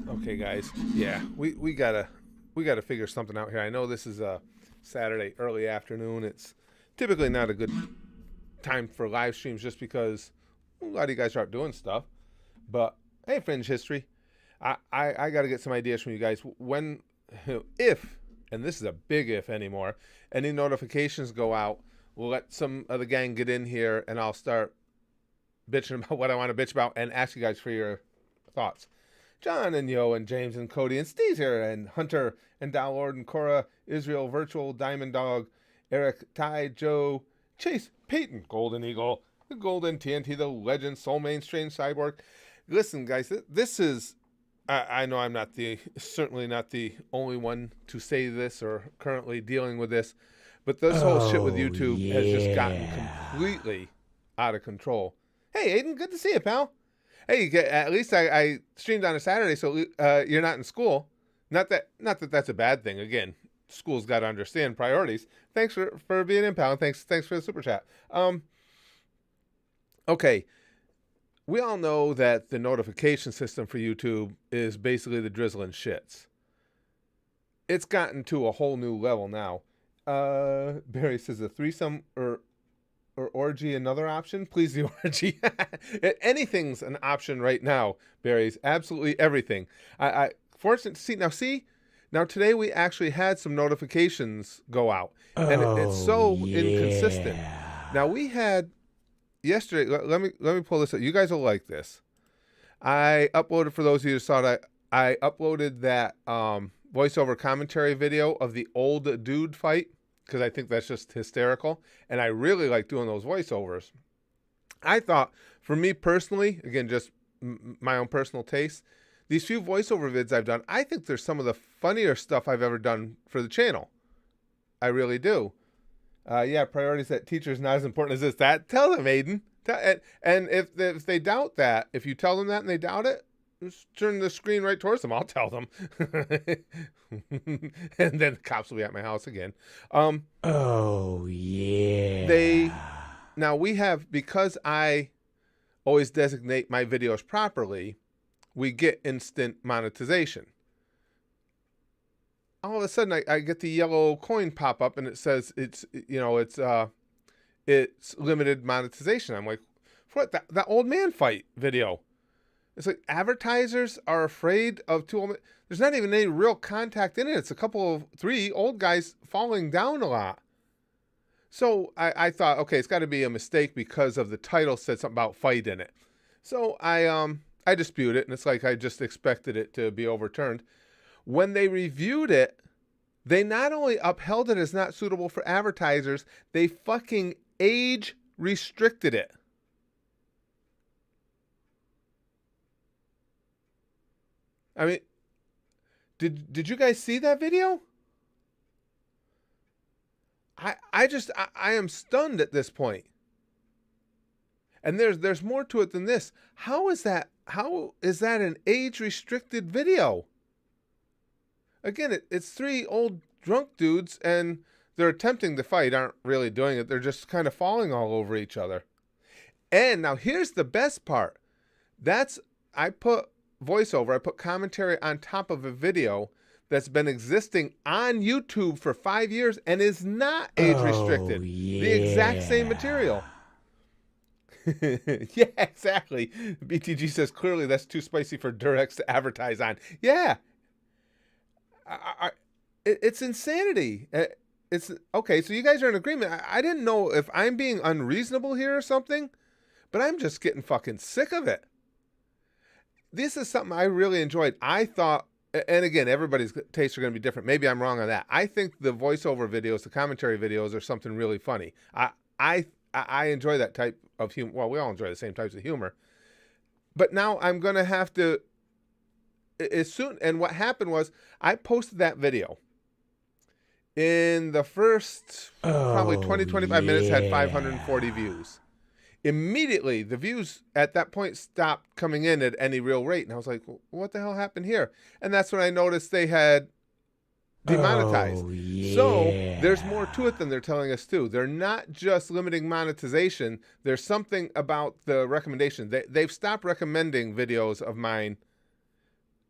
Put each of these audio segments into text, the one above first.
Okay, guys. Yeah, we gotta figure something out here. I know this is a Saturday early afternoon. It's typically not a good time for live streams just because a lot of you guys are out doing stuff. But hey, Fringe History, I got to get some ideas from you guys. When, if, and this is a big if anymore, any notifications go out, we'll let some of the gang get in here and I'll start bitching about what I want to bitch about and ask you guys for your thoughts. John and Yo and James and Cody and Steve's here and Hunter and Dallord and Cora, Israel, Virtual, Diamond Dog, Eric, Ty, Joe, Chase, Peyton, Golden Eagle, the Golden TNT, the Legend, Soul Main, Strange Cyborg. Listen, guys, this is. I know I'm not certainly not the only one to say this or currently dealing with this, but this whole shit with Oh, YouTube has just gotten yeah. completely out of control. Hey, Aiden, good to see you, pal. Hey, at least I streamed on a Saturday, so you're not in school. Not that that's a bad thing. Again, school's got to understand priorities. Thanks for being in, pal. And thanks for the super chat. Okay, we all know that the notification system for YouTube is basically the drizzling shits. It's gotten to a whole new level now. Barry says a threesome or orgy another option? Please the orgy. Anything's an option right now, Barry's. Absolutely everything. I fortunate to see now today we actually had some notifications go out. And it's Oh, so inconsistent. yeah. Now we had yesterday, let me pull this up. You guys will like this. I uploaded, for those of you who saw it, I uploaded that voiceover commentary video of the old dude fight because I think that's just hysterical. And I really like doing those voiceovers. I thought, for me personally, again, just my own personal taste, these few voiceover vids I've done, I think they're some of the funnier stuff I've ever done for the channel. I really do. Yeah, priorities that teachers not as important as this. That tell them, Aiden. And if they doubt that, if you tell them that and they doubt it, just turn the screen right towards them. I'll tell them. And then the cops will be at my house again. Oh, They yeah. Now we have, because I always designate my videos properly, we get instant monetization. All of a sudden I get the yellow coin pop up and it says it's limited monetization. I'm like, what? That old man fight video. It's like advertisers are afraid of two old men. There's not even any real contact in it. It's a couple of three old guys falling down a lot. So I thought, okay, it's got to be a mistake because of the title said something about fight in it. So I dispute it, and it's like I just expected it to be overturned. When they reviewed it, they not only upheld it as not suitable for advertisers, they fucking age restricted it. I mean, did you guys see that video? I am stunned at this point. And there's more to it than this. How is that an age restricted video? Again, it's three old drunk dudes and they're attempting to fight, aren't really doing it. They're just kind of falling all over each other. And now here's the best part. I put voiceover, I put commentary on top of a video that's been existing on YouTube for 5 years and is not age restricted. Oh, The exact same material. yeah. Yeah, exactly. BTG says clearly that's too spicy for Durex to advertise on. Yeah. It's insanity. It's okay. So you guys are in agreement. I didn't know if I'm being unreasonable here or something, but I'm just getting fucking sick of it. This is something I really enjoyed. I thought, and again, everybody's tastes are going to be different. Maybe I'm wrong on that. I think the voiceover videos, the commentary videos, are something really funny. I enjoy that type of humor. Well, we all enjoy the same types of humor. But now I'm going to have to, as soon, and what happened was I posted that video. In the first probably Oh, 20, 25 minutes had 540 yeah. views. Immediately, the views at that point stopped coming in at any real rate. And I was like, what the hell happened here? And that's when I noticed they had demonetized. Oh, So there's more to it yeah. than they're telling us too. They're not just limiting monetization. There's something about the recommendation. They've stopped recommending videos of mine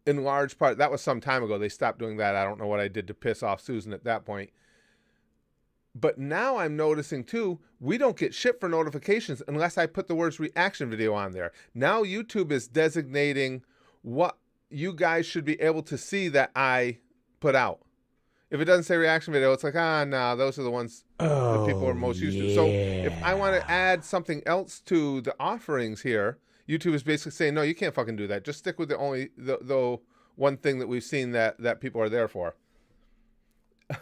in large part, that was some time ago. They stopped doing that. I don't know what I did to piss off Susan at that point. But now I'm noticing too, we don't get shit for notifications unless I put the words reaction video on there. Now YouTube is designating what you guys should be able to see that I put out. If it doesn't say reaction video, it's like, no, those are the ones that people are most used to. So if I want to add something else to the offerings here, YouTube is basically saying, no, you can't fucking do that. Just stick with the one thing that we've seen that people are there for.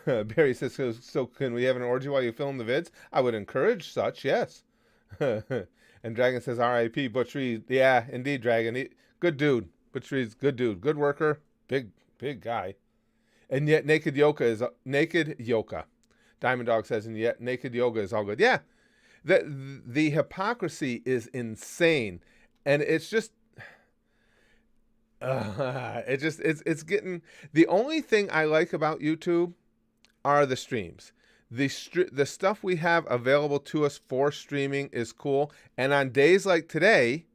Barry says, so can we have an orgy while you film the vids? I would encourage such, yes. And Dragon says, R.I.P. Butch Reed. Yeah, indeed, Dragon. Good dude. Butch Reed's good dude. Good worker. Big guy. And yet Naked Yoka. Diamond Dog says, and yet Naked Yoga is all good. Yeah. The hypocrisy is insane. And it's just... it's getting... The only thing I like about YouTube are the streams. The stuff we have available to us for streaming is cool. And on days like today,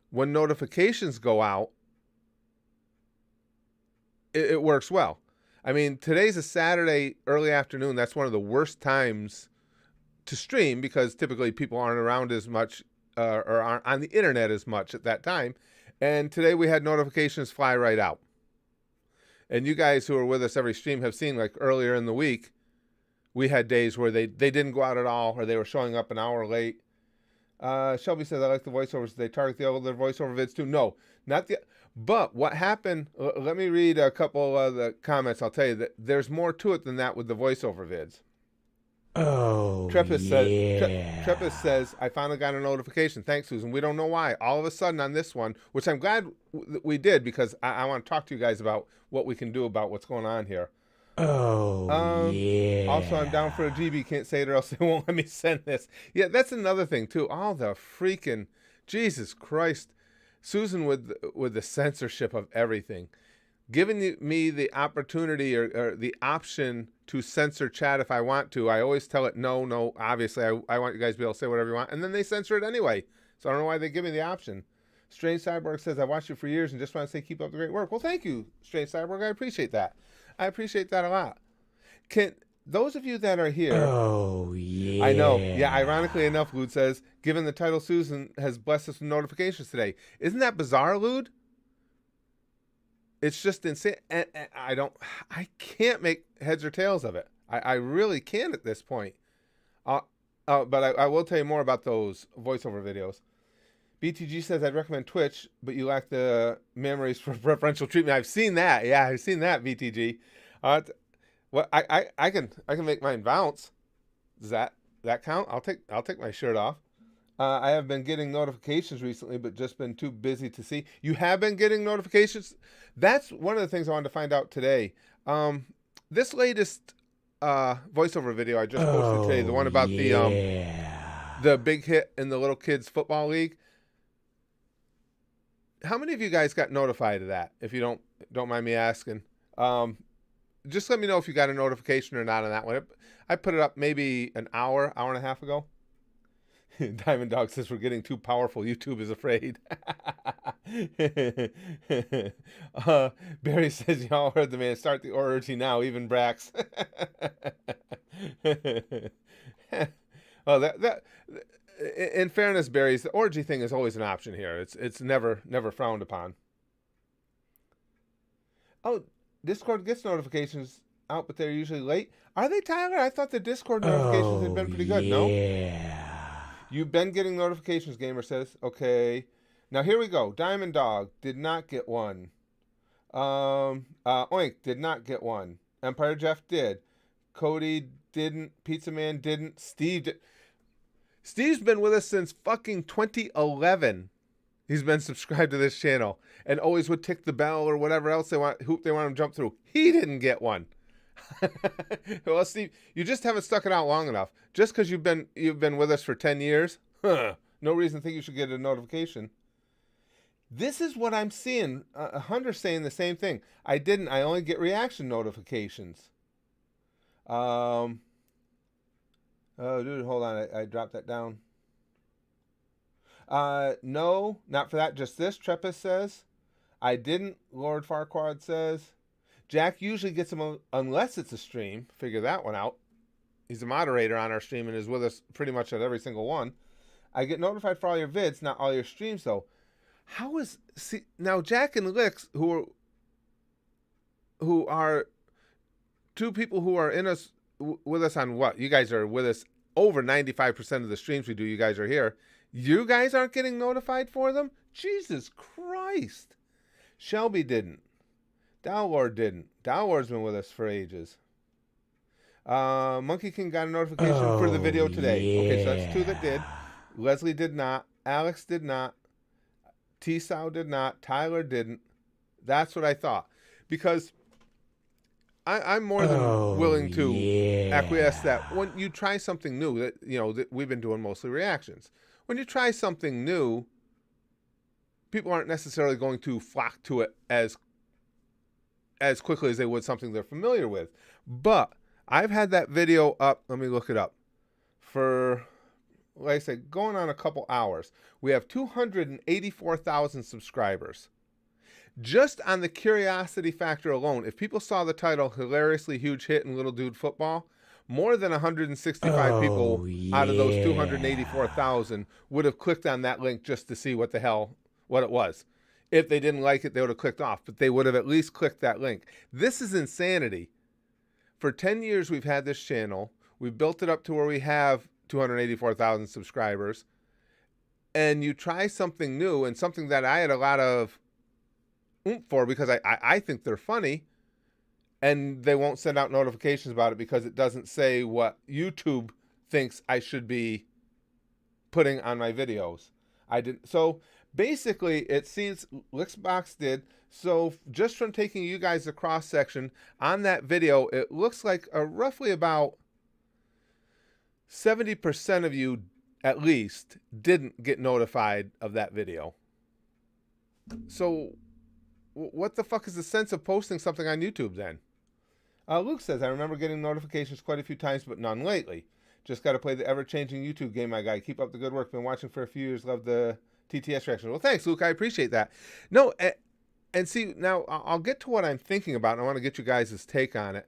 when notifications go out, it works well. I mean, today's a Saturday early afternoon. That's one of the worst times to stream because typically people aren't around as much or aren't on the internet as much at that time. And today we had notifications fly right out. And you guys who are with us every stream have seen, like earlier in the week, we had days where they didn't go out at all, or they were showing up an hour late. Shelby says, I like the voiceovers. They target the older voiceover vids too. No, not the... But what happened, let me read a couple of the comments. I'll tell you that there's more to it than that with the voiceover vids. Oh, Trepis says, I finally got a notification. Thanks, Susan. We don't know why. All of a sudden on this one, which I'm glad we did because I want to talk to you guys about what we can do about what's going on here. Oh, yeah. Also, I'm down for a GB. Can't say it or else they won't let me send this. Yeah, that's another thing, too. All the freaking... Jesus Christ. Susan with the censorship of everything. Giving me the opportunity or the option to censor chat if I want to. I always tell it, no, obviously, I want you guys to be able to say whatever you want. And then they censor it anyway. So I don't know why they give me the option. Strange Cyborg says, I've watched you for years and just want to say keep up the great work. Well, thank you, Strange Cyborg. I appreciate that. I appreciate that a lot. Can those of you that are here... Oh, yeah. I know. Yeah, ironically enough, Lude says, given the title Susan has blessed us with notifications today. Isn't that bizarre, Lude? It's just insane. And I can't make heads or tails of it. I really can't at this point. But I will tell you more about those voiceover videos. BTG says, I'd recommend Twitch, but you lack the memories for preferential treatment. I've seen that. Yeah, I've seen that, BTG. Well, I can make mine bounce. Does that count? I'll take my shirt off. I have been getting notifications recently, but just been too busy to see. You have been getting notifications? That's one of the things I wanted to find out today. This latest voiceover video I just posted today, the one about the big hit in the little kids football league. How many of you guys got notified of that? If you don't mind me asking. Just let me know if you got a notification or not on that one. I put it up maybe an hour and a half ago. Diamond Dog says we're getting too powerful. YouTube is afraid. Barry says y'all heard the man. Start the orgy now. Even Brax. Well, that in fairness, Barry's the orgy thing is always an option here. It's never frowned upon. Oh, Discord gets notifications out, but they're usually late. Are they, Tyler? I thought the Discord notifications had been pretty good. No? Yeah. You've been getting notifications, Gamer says. Okay. Now, here we go. Diamond Dog did not get one. Oink did not get one. Empire Jeff did. Cody didn't. Pizza Man didn't. Steve did. Steve's been with us since fucking 2011. He's been subscribed to this channel and always would tick the bell or whatever else hoop they want him to jump through. He didn't get one. Well, Steve, you just haven't stuck it out long enough. Just because you've been with us for 10 years, no reason to think you should get a notification. This is what I'm seeing. Hunter's saying the same thing. I only get reaction notifications. Oh, dude, hold on. I dropped that down. No, not for that. Just this, Trepis says. I didn't, Lord Farquaad says. Jack usually gets them unless it's a stream. Figure that one out. He's a moderator on our stream and is with us pretty much at every single one. I get notified for all your vids, not all your streams, though. How is... See, now, Jack and Licks, who are two people who are in us with us on what? You guys are with us over 95% of the streams we do. You guys are here. You guys aren't getting notified for them? Jesus Christ. Shelby didn't. Dowlord didn't. Dowlord's been with us for ages. Monkey King got a notification for the video today. Yeah. Okay, so that's two that did. Leslie did not. Alex did not. T-Sow did not. Tyler didn't. That's what I thought. Because I'm more than willing to acquiesce that when you try something new, that that we've been doing mostly reactions. When you try something new, people aren't necessarily going to flock to it as quickly as they would something they're familiar with. But I've had that video up, let me look it up, for, like I said, going on a couple hours. We have 284,000 subscribers. Just on the curiosity factor alone, if people saw the title, Hilariously Huge Hit in Little Dude Football, more than 165 people out of those 284,000 would have clicked on that link just to see what it was. If they didn't like it, they would have clicked off, but they would have at least clicked that link. This is insanity. For 10 years, we've had this channel. We've built it up to where we have 284,000 subscribers. And you try something new and something that I had a lot of oomph for because I think they're funny, and they won't send out notifications about it because it doesn't say what YouTube thinks I should be putting on my videos. I didn't. So basically, it seems Lixbox did. So just from taking you guys a cross section on that video, it looks like roughly about 70% of you, at least, didn't get notified of that video. So what the fuck is the sense of posting something on YouTube then? Luke says, I remember getting notifications quite a few times, but none lately. Just got to play the ever-changing YouTube game, my guy. Keep up the good work. Been watching for a few years. Love the TTS reaction. Well, thanks, Luke. I appreciate that. No, and see, now I'll get to what I'm thinking about, and I want to get you guys' take on it.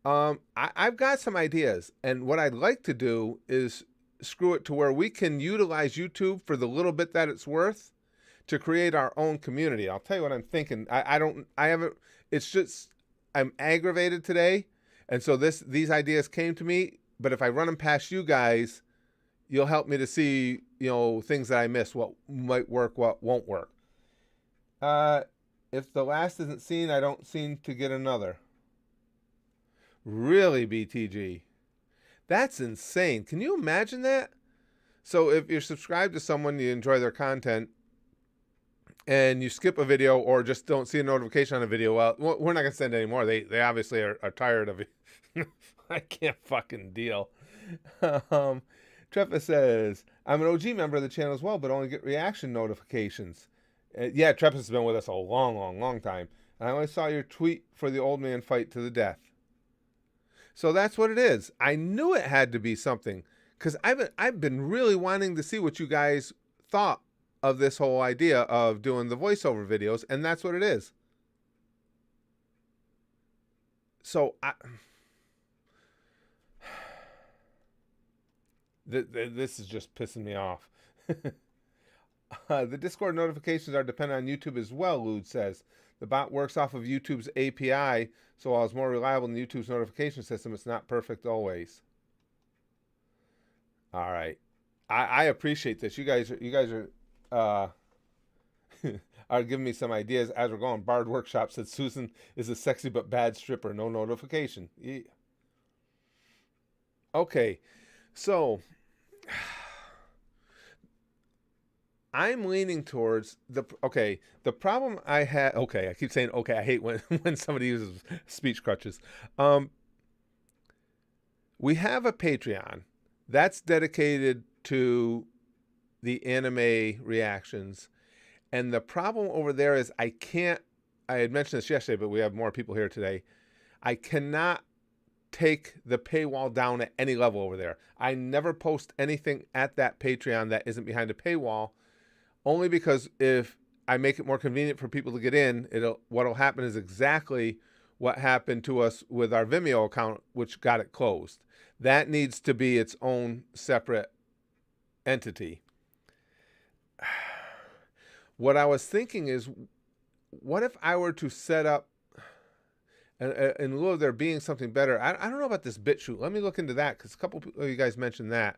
I've got some ideas, and what I'd like to do is screw it to where we can utilize YouTube for the little bit that it's worth to create our own community. I'll tell you what I'm thinking. It's just, I'm aggravated today, and so these ideas came to me, but if I run them past you guys, you'll help me to see, things that I miss, what might work, what won't work. If the last isn't seen, I don't seem to get another. Really, BTG? That's insane. Can you imagine that? So if you're subscribed to someone, you enjoy their content, and you skip a video or just don't see a notification on a video, well, we're not going to send any more. They obviously are tired of it. I can't fucking deal. Treppa says, I'm an OG member of the channel as well, but only get reaction notifications. Yeah, Treppa's been with us a long, long, long time. I only saw your tweet for the old man fight to the death. So that's what it is. I knew it had to be something, because I've been really wanting to see what you guys thought of this whole idea of doing the voiceover videos, and that's what it is. So this is just pissing me off. The Discord notifications are dependent on YouTube as well, Lude says. The bot works off of YouTube's API, so while it's more reliable than YouTube's notification system, it's not perfect always. All right. I appreciate this. You guys are are giving me some ideas as we're going. Bard Workshop said Susan is a sexy but bad stripper. No notification. Yeah. Okay. So I'm leaning towards the problem I had. Okay, I keep saying okay. I hate when somebody uses speech crutches. We have a Patreon that's dedicated to the anime reactions, and the problem over there is I had mentioned this yesterday, but we have more people here today. I cannot take the paywall down at any level over there. I never post anything at that Patreon that isn't behind a paywall, only because if I make it more convenient for people to get in, what'll happen is exactly what happened to us with our Vimeo account, which got it closed. That needs to be its own separate entity. What I was thinking is, what if I were to set up, in lieu of there being something better, I don't know about this BitChute. Let me look into that, because a couple of you guys mentioned that.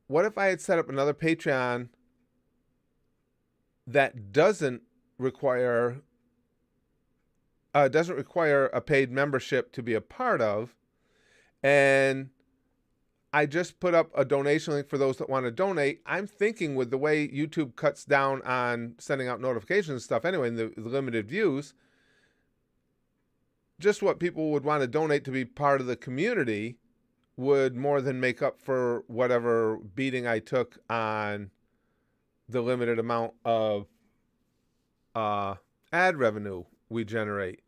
What if I had set up another Patreon that doesn't require a paid membership to be a part of, and I just put up a donation link for those that want to donate. I'm thinking, with the way YouTube cuts down on sending out notifications and stuff anyway, and the limited views, just what people would want to donate to be part of the community would more than make up for whatever beating I took on the limited amount of ad revenue we generate.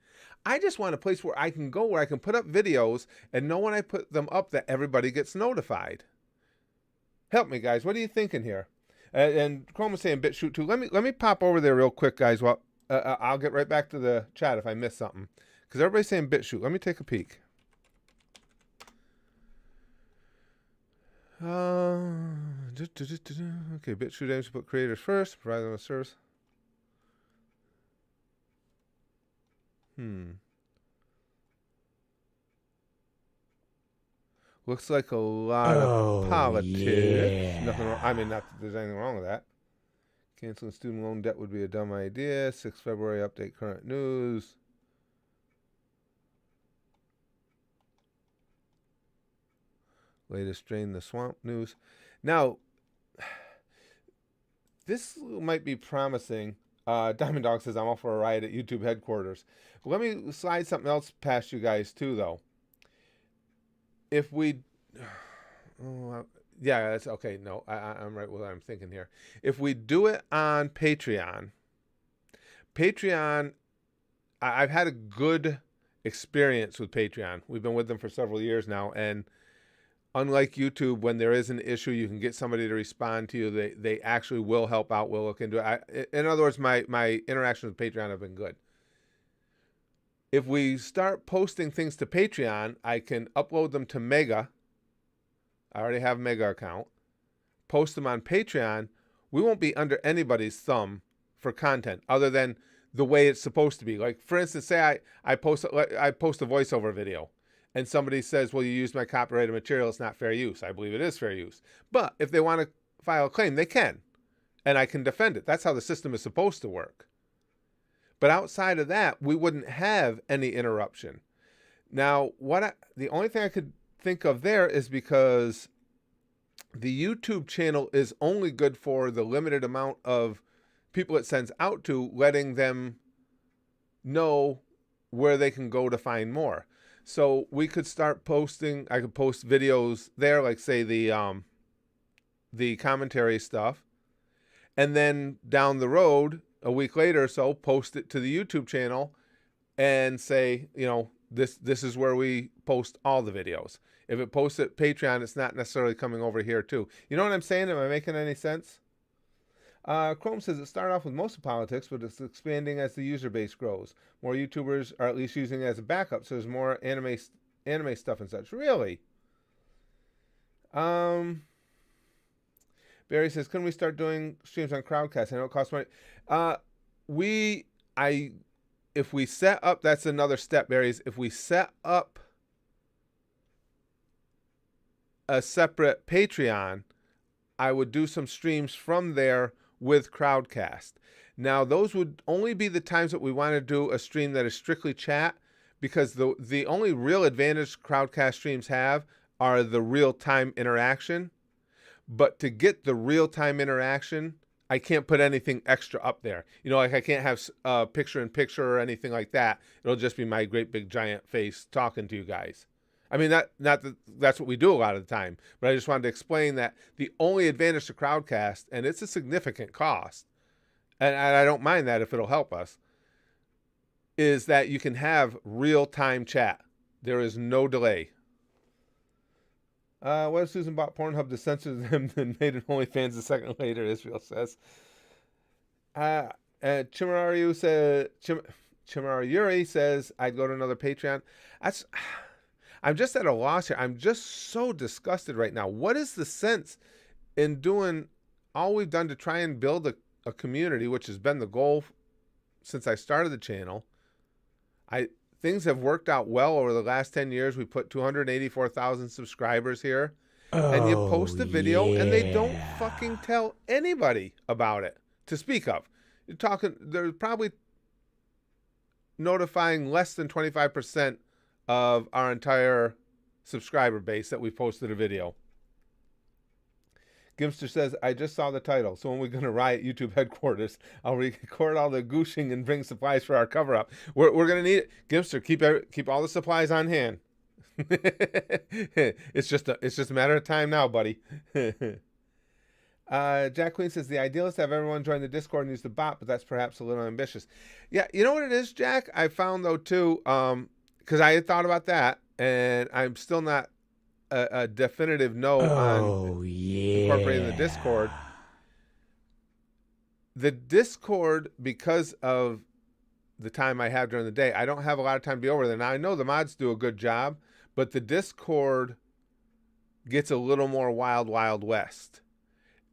I just want a place where I can go, where I can put up videos and know when I put them up that everybody gets notified. Help me, guys. What are you thinking here? And Chrome was saying BitChute too. Let me pop over there real quick, guys. Well, I'll get right back to the chat if I miss something, because everybody's saying BitChute. Let me take a peek. Okay, BitChute aims to put creators first, provide them with service. Looks like a lot of politics. Yeah. Nothing wrong. I mean, not that there's anything wrong with that. Canceling student loan debt would be a dumb idea. 6 February update current news. Latest drain the swamp news. Now, this might be promising. Diamond Dog says, I'm all for a riot at YouTube headquarters. Let me slide something else past you guys too, though. If we, yeah, that's okay. No, I'm right with what I'm thinking here. If we do it on Patreon, I've had a good experience with Patreon. We've been with them for several years now, and unlike YouTube, when there is an issue, you can get somebody to respond to you. They actually will help out. We'll look into it. In other words, my interactions with Patreon have been good. If we start posting things to Patreon, I can upload them to Mega. I already have a Mega account. Post them on Patreon. We won't be under anybody's thumb for content other than the way it's supposed to be. Like, for instance, say I post a voiceover video, and somebody says, well, you used my copyrighted material, it's not fair use. I believe it is fair use. But if they want to file a claim, they can. And I can defend it. That's how the system is supposed to work. But outside of that, we wouldn't have any interruption. Now, the only thing I could think of there is, because the YouTube channel is only good for the limited amount of people it sends out to, letting them know where they can go to find more. So we could start posting, I could post videos there, like say the commentary stuff, and then down the road, a week later or so, post it to the YouTube channel and say, you know, this is where we post all the videos. If it posts at Patreon, it's not necessarily coming over here too. You know what I'm saying? Am I making any sense? Chrome says it started off with most of politics, but it's expanding as the user base grows. More YouTubers are at least using it as a backup, so there's more anime stuff and such. Really? Barry says, couldn't we start doing streams on Crowdcast? I know it costs money. If we set up, that's another step, Barry. If we set up a separate Patreon, I would do some streams from there with Crowdcast. Now, those would only be the times that we want to do a stream that is strictly chat, because the only real advantage Crowdcast streams have are the real-time interaction. But to get the real-time interaction, I can't put anything extra up there. You know, like I can't have picture-in-picture or anything like that. It'll just be my great big giant face talking to you guys. I mean, that's what we do a lot of the time. But I just wanted to explain that the only advantage to Crowdcast, and it's a significant cost, and I don't mind that if it'll help us, is that you can have real-time chat. There is no delay. What if Susan bought Pornhub to censor them and made it OnlyFans a second later, Israel says. Chimarayu said, Chimarayuri says, I'd go to another Patreon. That's, I'm just at a loss here. I'm just so disgusted right now. What is the sense in doing all we've done to try and build a community, which has been the goal since I started the channel? Things have worked out well over the last 10 years. We put 284,000 subscribers here. And you post a video and they don't fucking tell anybody about it to speak of. You're talking, they're probably notifying less than 25% of our entire subscriber base that we posted a video. Gimster says, I just saw the title. So when we're going to riot YouTube headquarters, I'll record all the gooshing and bring supplies for our cover up. We're going to need it. Gimster, keep all the supplies on hand. It's just a matter of time now, buddy. Jack Queen says, the ideal is to have everyone join the Discord and use the bot, but that's perhaps a little ambitious. Yeah, you know what it is, Jack? I found, though, too, because I had thought about that, and I'm still not a definitive no on incorporating the Discord. The Discord, because of the time I have during the day, I don't have a lot of time to be over there. Now, I know the mods do a good job, but the Discord gets a little more wild, wild west.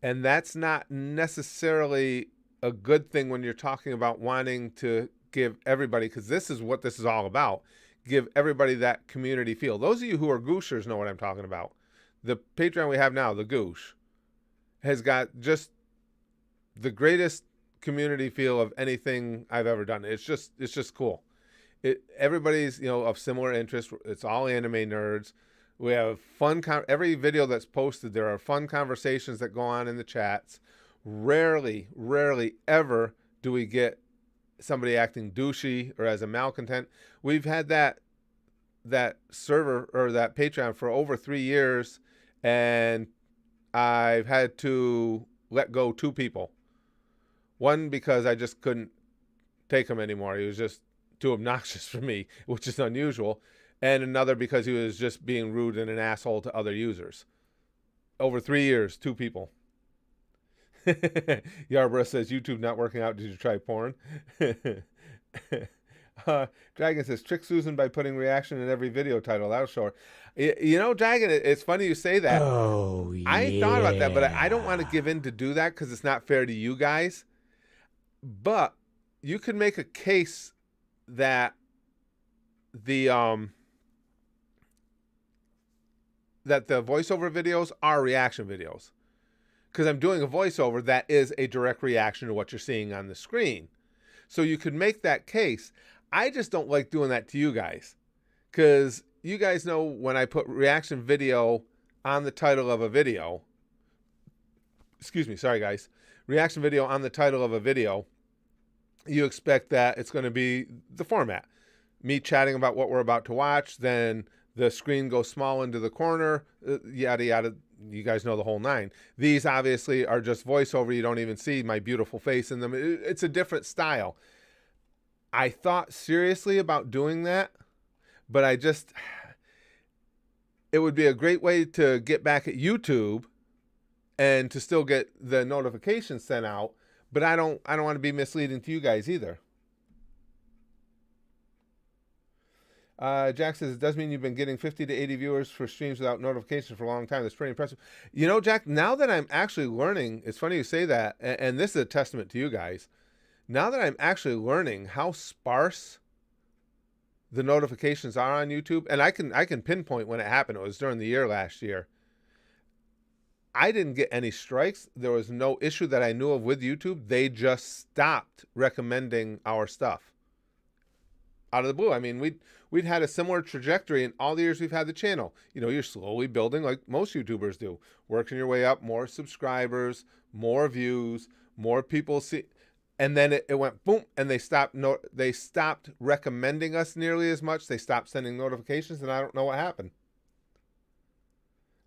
And that's not necessarily a good thing when you're talking about wanting to give everybody, because this is what this is all about, give everybody that community feel. Those of you who are gooshers know what I'm talking about. The Patreon we have now, the Goosh, has got just the greatest community feel of anything I've ever done. It's just cool. Everybody's, of similar interest. It's all anime nerds. We have fun. Every video that's posted, there are fun conversations that go on in the chats. Rarely ever do we get somebody acting douchey or as a malcontent. We've had that server or that Patreon for over 3 years, and I've had to let go 2 people. One because I just couldn't take him anymore. He was just too obnoxious for me, which is unusual. And another because he was just being rude and an asshole to other users. Over 3 years, 2 people. Yarborough says, YouTube not working out. Did you try porn? Dragon says, trick Susan by putting reaction in every video title. That'll show her. Dragon, it's funny you say that. I thought about that, but I don't want to give in to do that because it's not fair to you guys. But you can make a case that the voiceover videos are reaction videos, because I'm doing a voiceover that is a direct reaction to what you're seeing on the screen. So you could make that case. I just don't like doing that to you guys, because you guys know when I put reaction video on the title of a video, excuse me, sorry guys, reaction video on the title of a video, you expect that it's going to be the format. Me chatting about what we're about to watch, then the screen goes small into the corner, yada, yada. You guys know the whole 9. These obviously are just voiceover. You don't even see my beautiful face in them. It's a different style. I thought seriously about doing that, but it would be a great way to get back at YouTube and to still get the notifications sent out, but I don't want to be misleading to you guys either. Jack says, it does mean you've been getting 50 to 80 viewers for streams without notifications for a long time. That's pretty impressive. Jack, now that I'm actually learning, it's funny you say that, and this is a testament to you guys. Now that I'm actually learning how sparse the notifications are on YouTube, and I can pinpoint when it happened. It was during the year last year. I didn't get any strikes. There was no issue that I knew of with YouTube. They just stopped recommending our stuff out of the blue. I mean, we'd had a similar trajectory in all the years we've had the channel. You're slowly building like most YouTubers do, working your way up, more subscribers, more views, more people see, and then it went boom, and they stopped recommending us nearly as much. They stopped sending notifications, and I don't know what happened.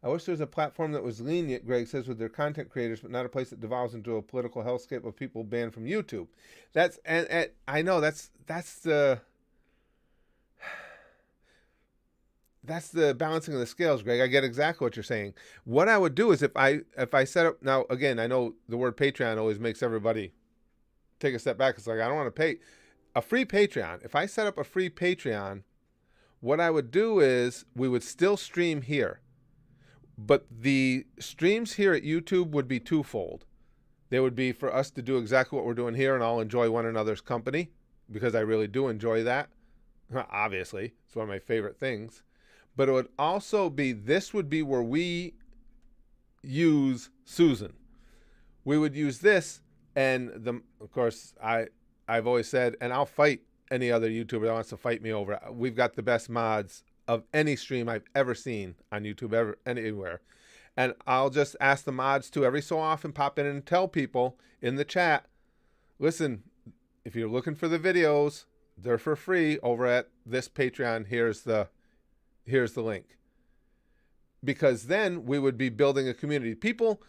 I wish there was a platform that was lenient, Greg says, with their content creators, but not a place that devolves into a political hellscape of people banned from YouTube. And I know that's the balancing of the scales, Greg. I get exactly what you're saying. What I would do is if I set up, now again, I know the word Patreon always makes everybody take a step back. It's like, I don't want to pay a free Patreon. If I set up a free Patreon, what I would do is we would still stream here, but the streams here at YouTube would be twofold. They would be for us to do exactly what we're doing here, and I'll enjoy one another's company because I really do enjoy that. Obviously, it's one of my favorite things. But it would also be, this would be where we use Susan. We would use this, and of course, I've always said, and I'll fight any other YouTuber that wants to fight me over. We've got the best mods of any stream I've ever seen on YouTube, anywhere. And I'll just ask the mods to every so often pop in and tell people in the chat, listen, if you're looking for the videos, they're for free over at this Patreon. Here's the link. Because then we would be building a community. People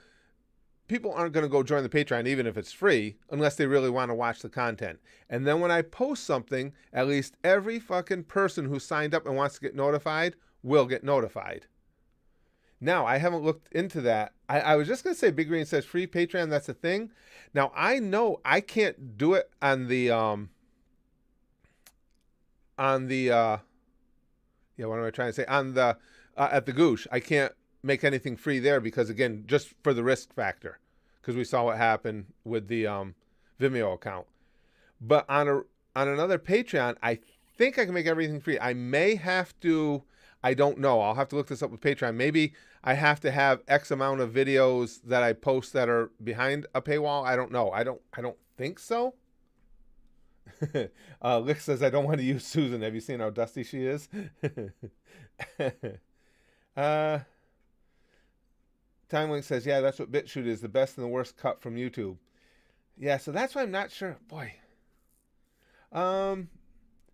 aren't going to go join the Patreon even if it's free unless they really want to watch the content. And then when I post something, at least every fucking person who signed up and wants to get notified will get notified. Now, I haven't looked into that. I was just going to say Big Green says free Patreon, that's a thing. Now, I know I can't do it on the what am I trying to say? On the at the Goosh. I can't make anything free there because, again, just for the risk factor, because we saw what happened with the Vimeo account. But on another Patreon, I think I can make everything free. I may have to, I don't know. I'll have to look this up with Patreon. Maybe I have to have X amount of videos that I post that are behind a paywall. I don't know. I don't think so. Lick says, I don't want to use Susan. Have you seen how dusty she is? TimeLink says, yeah, that's what BitChute is, the best and the worst cut from YouTube. Yeah, so that's why I'm not sure. Boy.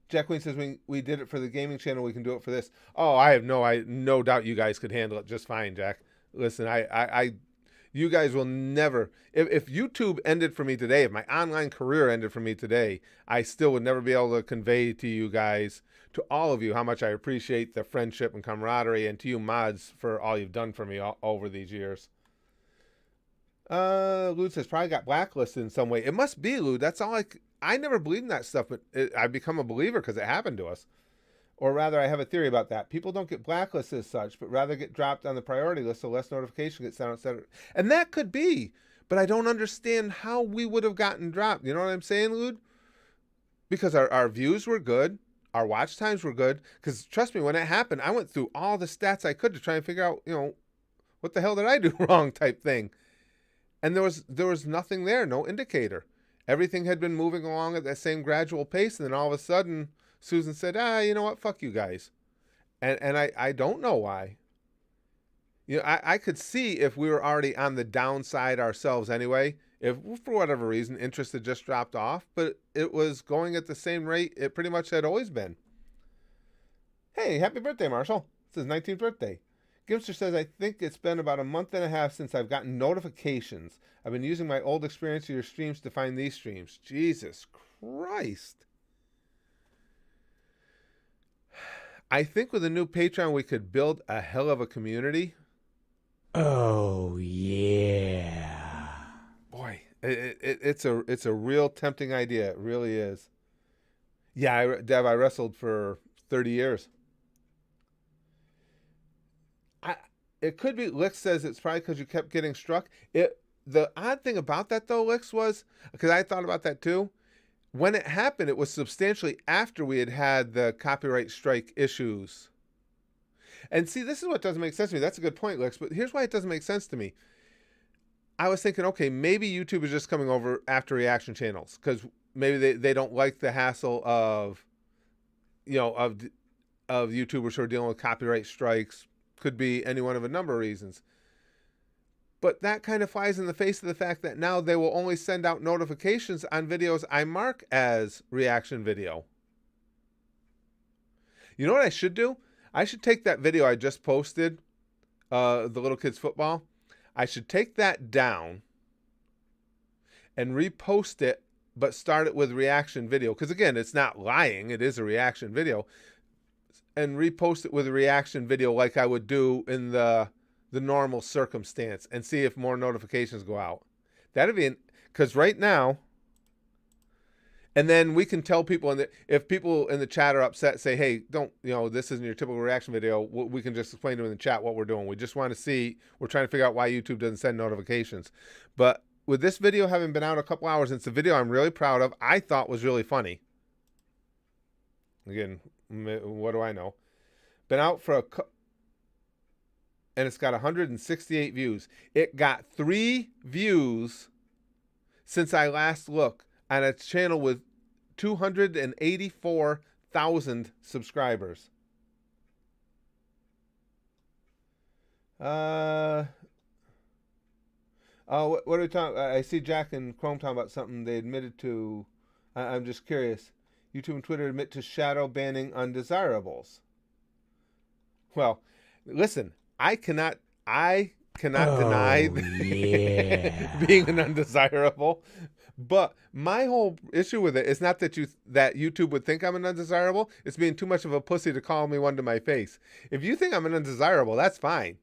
Jack Queen says, we did it for the gaming channel, we can do it for this. Oh, I have no doubt you guys could handle it just fine, Jack. Listen, you guys will never, if YouTube ended for me today, if my online career ended for me today, I still would never be able to convey to you guys, to all of you, how much I appreciate the friendship and camaraderie, and to you mods for all you've done for me over these years. Lude says, probably got blacklisted in some way. It must be, Lude. That's all I never believed in that stuff, but I've become a believer because it happened to us. Or rather, I have a theory about that. People don't get blacklisted as such, but rather get dropped on the priority list so less notification gets sent out, etc. And that could be, but I don't understand how we would have gotten dropped. You know what I'm saying, Lude? Because our views were good. Our watch times were good. Because trust me, when it happened, I went through all the stats I could to try and figure out, what the hell did I do wrong type thing. And there was nothing there, no indicator. Everything had been moving along at that same gradual pace, and then all of a sudden, Susan said, you know what, fuck you guys. And I don't know why. I could see if we were already on the downside ourselves anyway, if for whatever reason interest had just dropped off, but it was going at the same rate it pretty much had always been. Hey, happy birthday, Marshall. It's his 19th birthday. Gimster says, I think it's been about a month and a half since I've gotten notifications. I've been using my old experience of your streams to find these streams. Jesus Christ. I think with a new Patreon, we could build a hell of a community. Oh, yeah. Boy, it's a real tempting idea. It really is. Yeah, Dev, I wrestled for 30 years. It could be, Lix says it's probably because you kept getting struck. The odd thing about that, though, Lix, was, because I thought about that too, when it happened, it was substantially after we had the copyright strike issues. And see, this is what doesn't make sense to me. That's a good point, Lix, but here's why it doesn't make sense to me. I was thinking, okay, maybe YouTube is just coming over after reaction channels, because maybe they don't like the hassle of, of YouTubers who are dealing with copyright strikes. Could be any one of a number of reasons. But that kind of flies in the face of the fact that now they will only send out notifications on videos I mark as reaction video. You know what I should do? I should take that video I just posted, the little kids football. I should take that down and repost it, but start it with reaction video. Because again, it's not lying. It is a reaction video. And repost it with a reaction video like I would do in the normal circumstance, and see if more notifications go out. That'd be, because right now, And then we can tell people, if people in the chat are upset, say, hey, don't, this isn't your typical reaction video. We can just explain to them in the chat what we're doing. We just want to see, we're trying to figure out why YouTube doesn't send notifications. But with this video having been out a couple hours, it's a video I'm really proud of. I thought was really funny. Again, what do I know? Been out for and it's got 168 views. It got 3 views since I last looked on a channel with 284,000 subscribers. What are we talking? I see Jack and Chrome talking about something they admitted to. I'm just curious. YouTube and Twitter admit to shadow banning undesirables. Well, listen, I cannot deny being an undesirable. But my whole issue with it is not that YouTube would think I'm an undesirable. It's being too much of a pussy to call me one to my face. If you think I'm an undesirable, that's fine.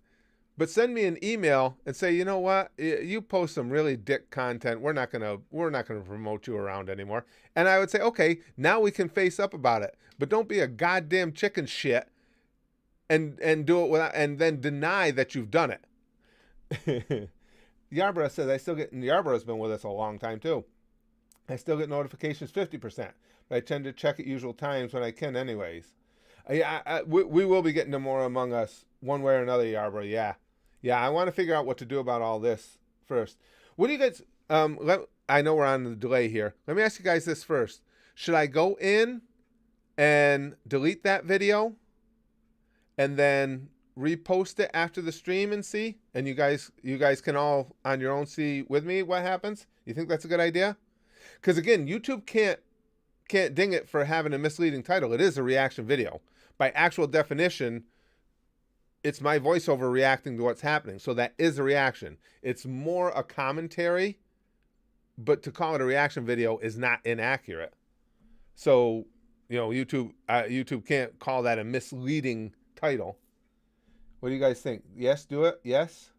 But send me an email and say, you know what? You post some really dick content. We're not gonna promote you around anymore. And I would say, okay, now we can face up about it. But don't be a goddamn chicken shit and do it without, and then deny that you've done it. Yarborough says, Yarborough's been with us a long time too. I still get notifications 50%, but I tend to check at usual times when I can anyways. We will be getting to more Among Us one way or another, Yarborough. Yeah, I want to figure out what to do about all this first. What do you guys, I know we're on the delay here. Let me ask you guys this first. Should I go in and delete that video and then repost it after the stream and see? And you guys can all on your own see with me what happens? You think that's a good idea? Because again, YouTube can't ding it for having a misleading title. It is a reaction video. By actual definition, it's my voiceover reacting to what's happening. So that is a reaction. It's more a commentary, but to call it a reaction video is not inaccurate. So, YouTube can't call that a misleading title. What do you guys think? Yes, do it. Yes.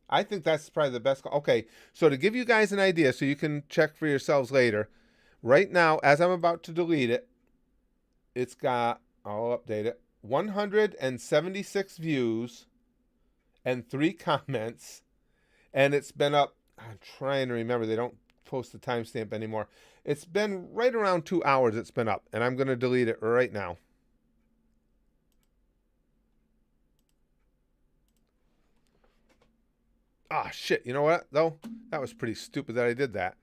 I think that's probably the best call. Okay, so to give you guys an idea so you can check for yourselves later, right now, as I'm about to delete it, it's got, I'll update it, 176 views and 3 comments, and it's been up, I'm trying to remember, they don't post the timestamp anymore. It's been right around 2 hours it's been up, and I'm going to delete it right now. Ah, shit. You know what, though? That was pretty stupid that I did that.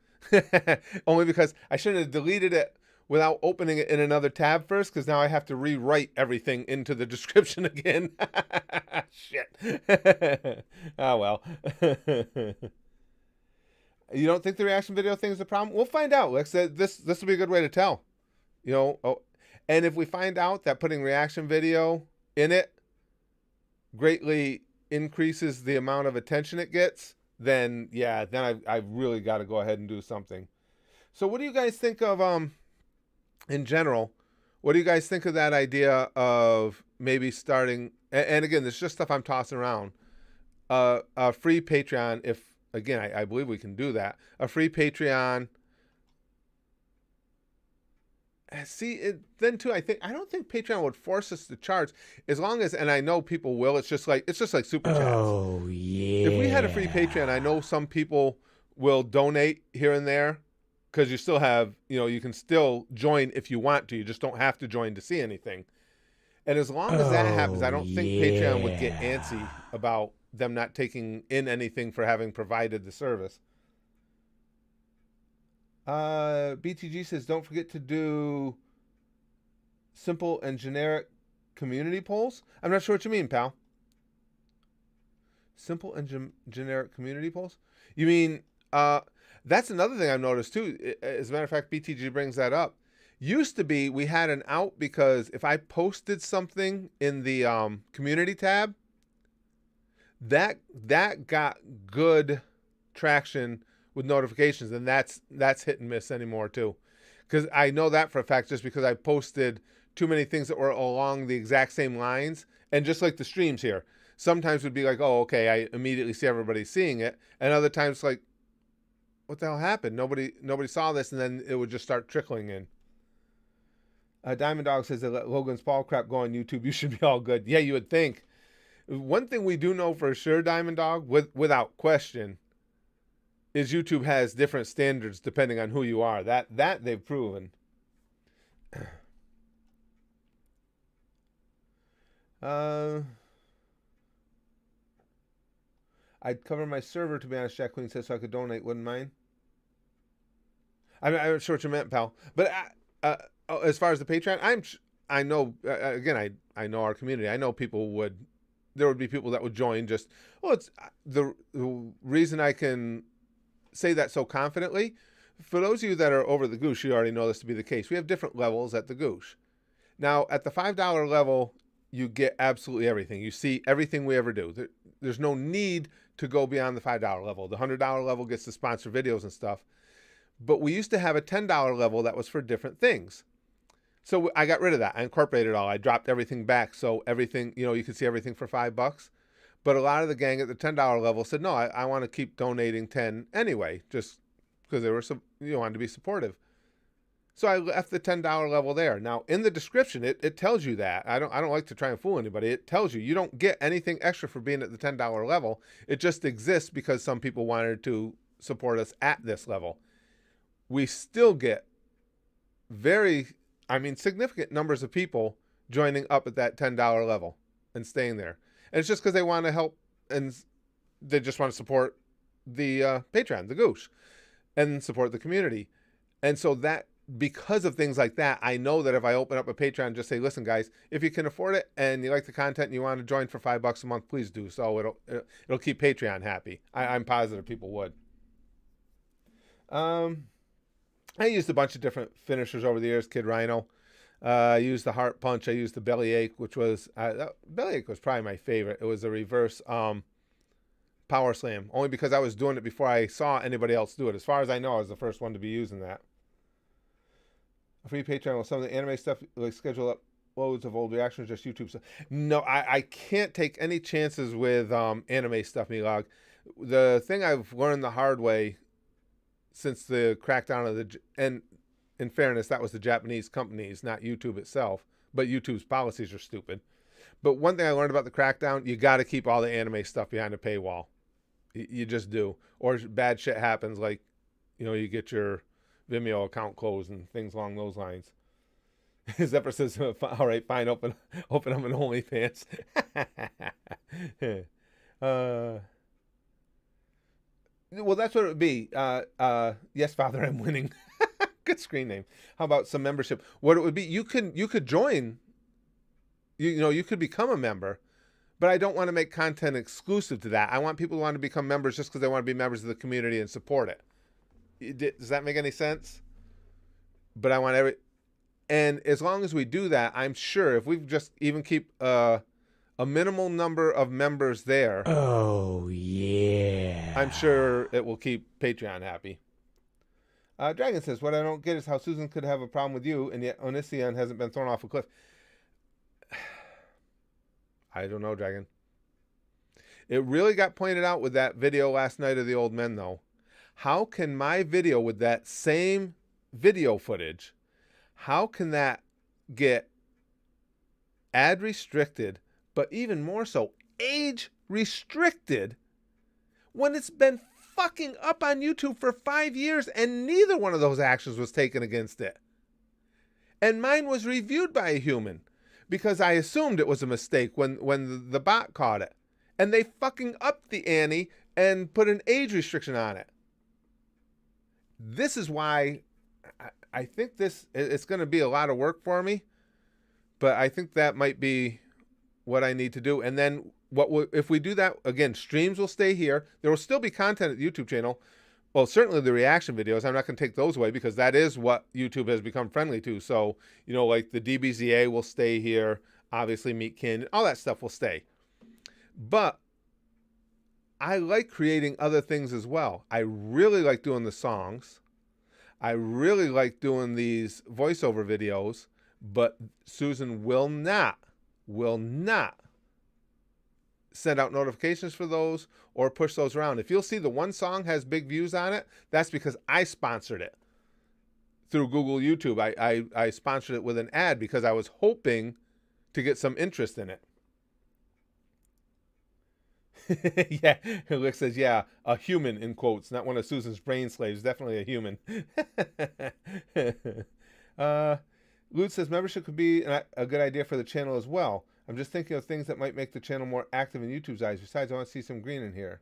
Only because I shouldn't have deleted it without opening it in another tab first, because now I have to rewrite everything into the description again. Shit. Oh, well. You don't think the reaction video thing is a problem? We'll find out. Like I said, this will be a good way to tell. And if we find out that putting reaction video in it greatly increases the amount of attention it gets, then yeah, then I've really got to go ahead and do something. So what do you guys think of, in general, what do you guys think of that idea of maybe starting, and again, this is just stuff I'm tossing around, a free Patreon, if, again, I believe we can do that, a free Patreon. See, then too, I don't think Patreon would force us to charge, as long as, and I know people will. It's just like super chats. Oh yeah. If we had a free Patreon, I know some people will donate here and there, because you still have, you can still join if you want to. You just don't have to join to see anything. And as long as that happens, I don't think Patreon would get antsy about them not taking in anything for having provided the service. BTG says, don't forget to do simple and generic community polls. I'm not sure what you mean, pal. Simple and generic community polls? You mean, that's another thing I've noticed too. As a matter of fact, BTG brings that up. Used to be, we had an out because if I posted something in the community tab, that got good traction with notifications, and that's hit and miss anymore too, because I know that for a fact just because I posted too many things that were along the exact same lines. And just like the streams here, sometimes would be like, oh, okay, I immediately see everybody seeing it, and other times like, what the hell happened? Nobody saw this, and then it would just start trickling in. Diamond Dog says that Logan's Paul crap go on YouTube. You should be all good. Yeah, you would think. One thing we do know for sure, Diamond Dog, without question, is YouTube has different standards depending on who you are. That they've proven. I'd cover my server, to be honest, Jacqueline says, so I could donate. Wouldn't mind. I'm not sure what you meant, pal. But as far as the Patreon, I know, again, I know our community. I know there would be people that would join just, it's the reason I can say that so confidently. For those of you that are over the Goosh, you already know this to be the case. We have different levels at the Goosh. Now, at the $5 level, you get absolutely everything. You see everything we ever do. There's no need to go beyond the $5 level. The $100 level gets to sponsor videos and stuff. But we used to have a $10 level that was for different things. So I got rid of that. I incorporated it all. I dropped everything back. So everything, you could see everything for $5. But a lot of the gang at the $10 level said, no, I want to keep donating 10 anyway, just because they were, wanted to be supportive. So I left the $10 level there. Now in the description, it tells you that. I don't like to try and fool anybody. It tells you don't get anything extra for being at the $10 level. It just exists because some people wanted to support us at this level. We still get significant numbers of people joining up at that $10 level and staying there. And it's just because they want to help and they just want to support the Patreon, the Goosh, and support the community. And so that, because of things like that, I know that if I open up a Patreon and just say, listen, guys, if you can afford it and you like the content and you want to join for $5 a month, please do so. It'll keep Patreon happy. I'm positive people would. I used a bunch of different finishers over the years, Kid Rhino. I used the Heart Punch. I used the Bellyache, which was... Bellyache was probably my favorite. It was a reverse Power Slam, only because I was doing it before I saw anybody else do it. As far as I know, I was the first one to be using that. A free Patreon with some of the anime stuff, like schedule up loads of old reactions, just YouTube stuff. No, I can't take any chances with anime stuff, Milog. The thing I've learned the hard way since the crackdown of and in fairness, that was the Japanese companies, not YouTube itself, but YouTube's policies are stupid. But one thing I learned about the crackdown, you got to keep all the anime stuff behind a paywall. You just do. Or bad shit happens, like, you get your Vimeo account closed and things along those lines. Zephyr says, all right, fine, open up an OnlyFans. Well, that's what it would be. Yes, Father, I'm winning. Good screen name. How about some membership? What it would be, you could join. You could become a member, but I don't want to make content exclusive to that. I want people who want to become members just because they want to be members of the community and support it. Does that make any sense? But I want and as long as we do that, I'm sure if we just even keep a minimal number of members there. Oh, yeah. I'm sure it will keep Patreon happy. Dragon says, what I don't get is how Susan could have a problem with you, and yet Onision hasn't been thrown off a cliff. I don't know, Dragon. It really got pointed out with that video last night of the old men, though. How can my video with that same video footage, how can that get ad restricted, but even more so, age restricted, when it's been fucking up on YouTube for 5 years and neither one of those actions was taken against it? And mine was reviewed by a human because I assumed it was a mistake when the bot caught it. And they fucking upped the ante and put an age restriction on it. This is why I think it's going to be a lot of work for me, but I think that might be what I need to do. And then if we do that, again, streams will stay here. There will still be content at the YouTube channel. Well, certainly the reaction videos, I'm not going to take those away because that is what YouTube has become friendly to. So, like the DBZA will stay here. Obviously, Meat Kin, all that stuff will stay. But I like creating other things as well. I really like doing the songs. I really like doing these voiceover videos, but Susan will not send out notifications for those or push those around. If you'll see the one song has big views on it, that's because I sponsored it through Google YouTube. I sponsored it with an ad because I was hoping to get some interest in it. Yeah, Rick says, yeah, a human in quotes, not one of Susan's brain slaves. Definitely a human. Lute says membership could be a good idea for the channel as well. I'm just thinking of things that might make the channel more active in YouTube's eyes. Besides, I want to see some green in here.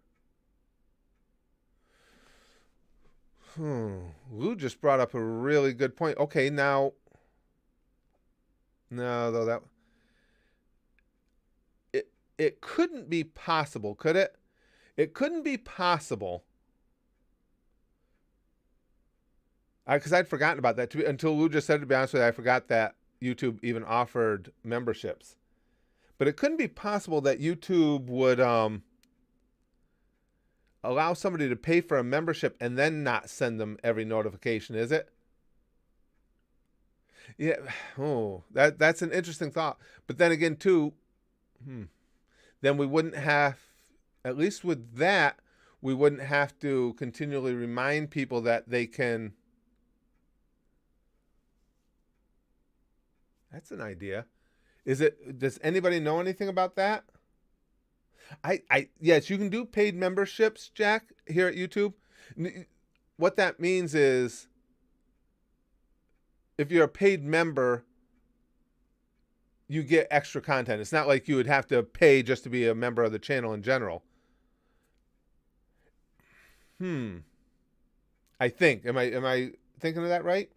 Lute just brought up a really good point. Okay, now, no, though that it couldn't be possible, could it? It couldn't be possible. Because I'd forgotten about that until Lou just said, to be honest with you, I forgot that YouTube even offered memberships. But it couldn't be possible that YouTube would allow somebody to pay for a membership and then not send them every notification, is it? Yeah. Oh, that's an interesting thought. But then again, too, then we wouldn't have, at least with that, we wouldn't have to continually remind people that they can. That's an idea. Does anybody know anything about that? Yes, you can do paid memberships, Jack, here at YouTube. What that means is if you're a paid member, you get extra content. It's not like you would have to pay just to be a member of the channel in general. I think. Am I thinking of that right?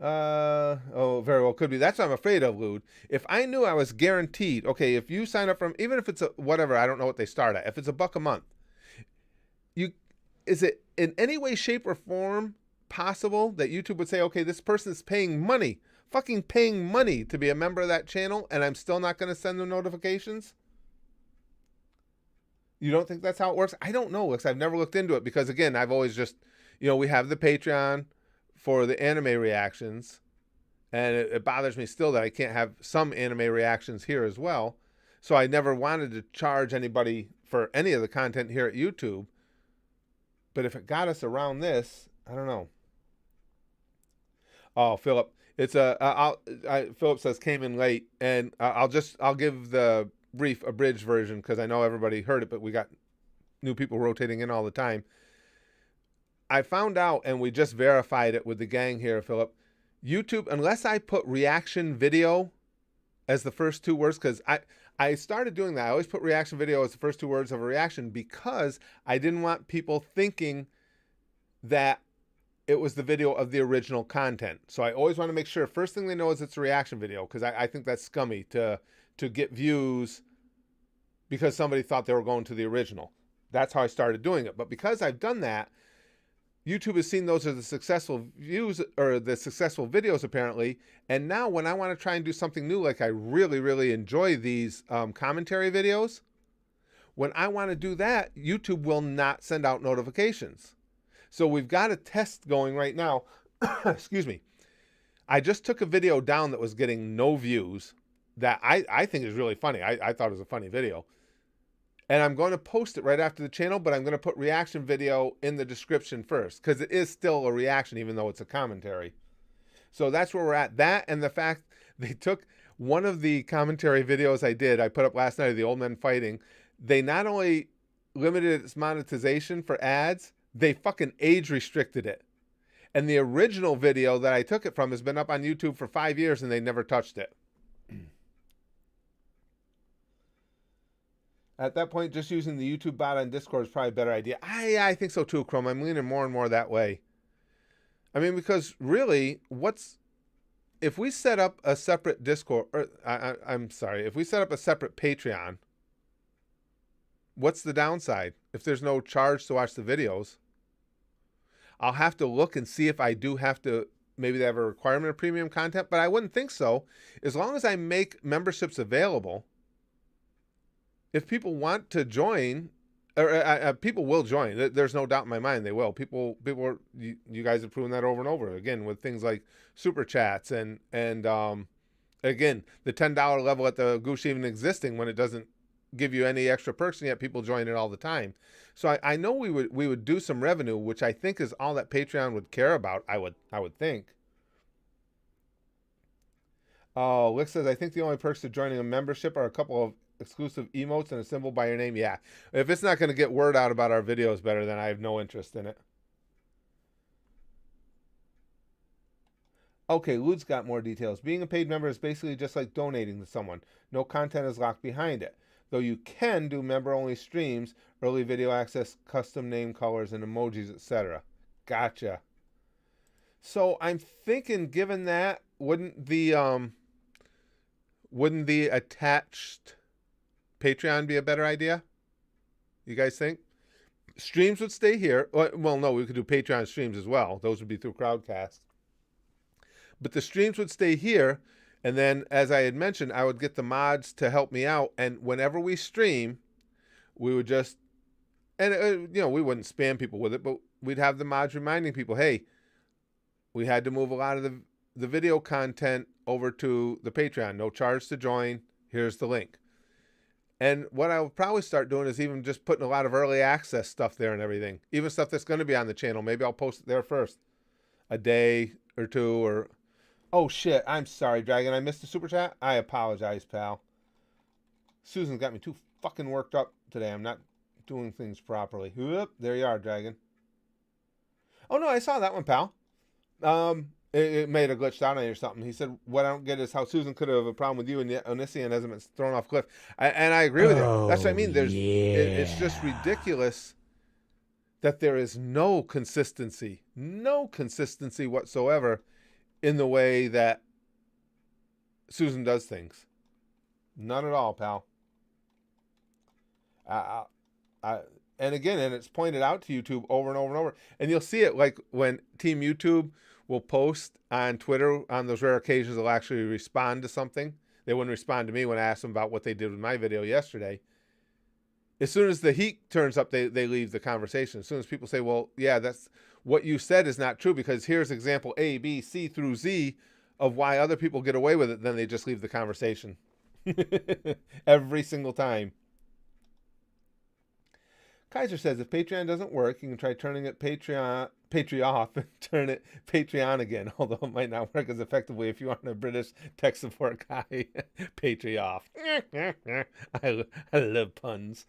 Oh, very well could be. That's what I'm afraid of, Lude. If I knew I was guaranteed, okay, if you sign up from, even if it's a whatever, I don't know what they start at. If it's $1 a month, is it in any way, shape, or form possible that YouTube would say, okay, this person's paying money, fucking paying money to be a member of that channel, and I'm still not going to send them notifications? You don't think that's how it works? I don't know, because I've never looked into it, because again, I've always just, we have the Patreon for the anime reactions, and it bothers me still that I can't have some anime reactions here as well. So I never wanted to charge anybody for any of the content here at YouTube. But if it got us around this, I don't know. Oh, Philip, it's Philip says came in late, and I'll give the brief abridged version because I know everybody heard it, but we got new people rotating in all the time. I found out, and we just verified it with the gang here, Philip, YouTube, unless I put reaction video as the first 2 words, because I started doing that. I always put reaction video as the first 2 words of a reaction because I didn't want people thinking that it was the video of the original content. So I always want to make sure first thing they know is it's a reaction video, because I think that's scummy to get views because somebody thought they were going to the original. That's how I started doing it. But because I've done that, YouTube has seen those as the successful views or the successful videos apparently. And now when I want to try and do something new, like I really, really enjoy these commentary videos, when I want to do that, YouTube will not send out notifications. So we've got a test going right now. Excuse me. I just took a video down that was getting no views that I think is really funny. I thought it was a funny video. And I'm going to post it right after the channel, but I'm going to put reaction video in the description first because it is still a reaction even though it's a commentary. So that's where we're at. That and the fact they took one of the commentary videos I put up last night of the old men fighting. They not only limited its monetization for ads, they fucking age restricted it. And the original video that I took it from has been up on YouTube for 5 years and they never touched it. At that point, just using the YouTube bot on Discord is probably a better idea. I think so too, Chrome. I'm leaning more and more that way. I mean, because really, if we set up a separate Discord, or if we set up a separate Patreon, what's the downside? If there's no charge to watch the videos, I'll have to look and see if I do have to, maybe they have a requirement of premium content, but I wouldn't think so. As long as I make memberships available, if people want to join, or people will join. There's no doubt in my mind they will. You guys have proven that over and over again with things like super chats and Again, the $10 level at the Goose even existing when it doesn't give you any extra perks, and yet people join it all the time. So I know we would do some revenue, which I think is all that Patreon would care about. I would think. Oh, Lick says, I think the only perks to joining a membership are a couple of exclusive emotes and a symbol by your name. Yeah, if it's not going to get word out about our videos better, then I have no interest in it. Okay, Lud's got more details. Being a paid member is basically just like donating to someone. No content is locked behind it. Though you can do member-only streams, early video access, custom name colors, and emojis, etc. Gotcha. So I'm thinking, given that, wouldn't the attached Patreon be a better idea? You guys think? Streams would stay here. Well, no, we could do Patreon streams as well. Those would be through Crowdcast. But the streams would stay here, and then, as I had mentioned, I would get the mods to help me out, and whenever we stream, we would just, and we wouldn't spam people with it, but we'd have the mods reminding people, hey, we had to move a lot of the video content over to the Patreon. No charge to join. Here's the link. And what I will probably start doing is even just putting a lot of early access stuff there and everything. Even stuff that's going to be on the channel. Maybe I'll post it there first. A day or two or... Oh, shit. I'm sorry, Dragon. I missed the super chat. I apologize, pal. Susan's got me too fucking worked up today. I'm not doing things properly. Whoop. There you are, Dragon. Oh, no. I saw that one, pal. It may have glitched out on you or something. He said, what I don't get is how Susan could have a problem with you and yet Onision hasn't been thrown off cliff. And I agree with you. That's what I mean. It's just ridiculous that there is no consistency whatsoever in the way that Susan does things. None at all, pal. And again, and it's pointed out to YouTube over and over and over. And you'll see it like when Team YouTube will post on Twitter on those rare occasions they'll actually respond to something. They wouldn't respond to me when I asked them about what they did with my video yesterday. As soon as the heat turns up, they leave the conversation. As soon as people say, well, yeah, that's what you said is not true because here's example A, B, C through Z of why other people get away with it, then they just leave the conversation. Every single time. Kaiser says, if Patreon doesn't work, you can try turning it Patreon off and turn it Patreon again, although it might not work as effectively if you aren't a British tech support guy. Patreon off. I love puns.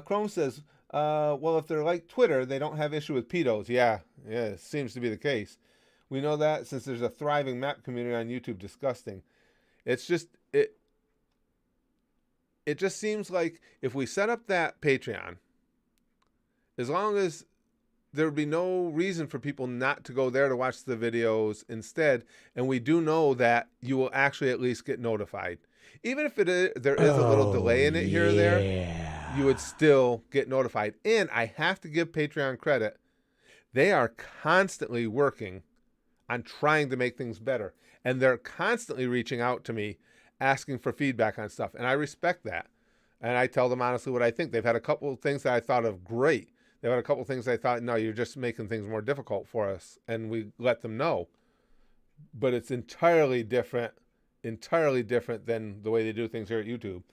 Chrome says, well, if they're like Twitter, they don't have issue with pedos. Yeah, it seems to be the case. We know that since there's a thriving map community on YouTube. Disgusting. It's just, it just seems like if we set up that Patreon, as long as there would be no reason for people not to go there to watch the videos instead, and we do know that you will actually at least get notified. Even if there is a little delay in it here or there, you would still get notified. And I have to give Patreon credit. They are constantly working on trying to make things better. And they're constantly reaching out to me asking for feedback on stuff. And I respect that. And I tell them honestly what I think. They've had a couple of things that I thought of great. They've had a couple of things I thought, no, you're just making things more difficult for us. And we let them know. But it's entirely different than the way they do things here at YouTube.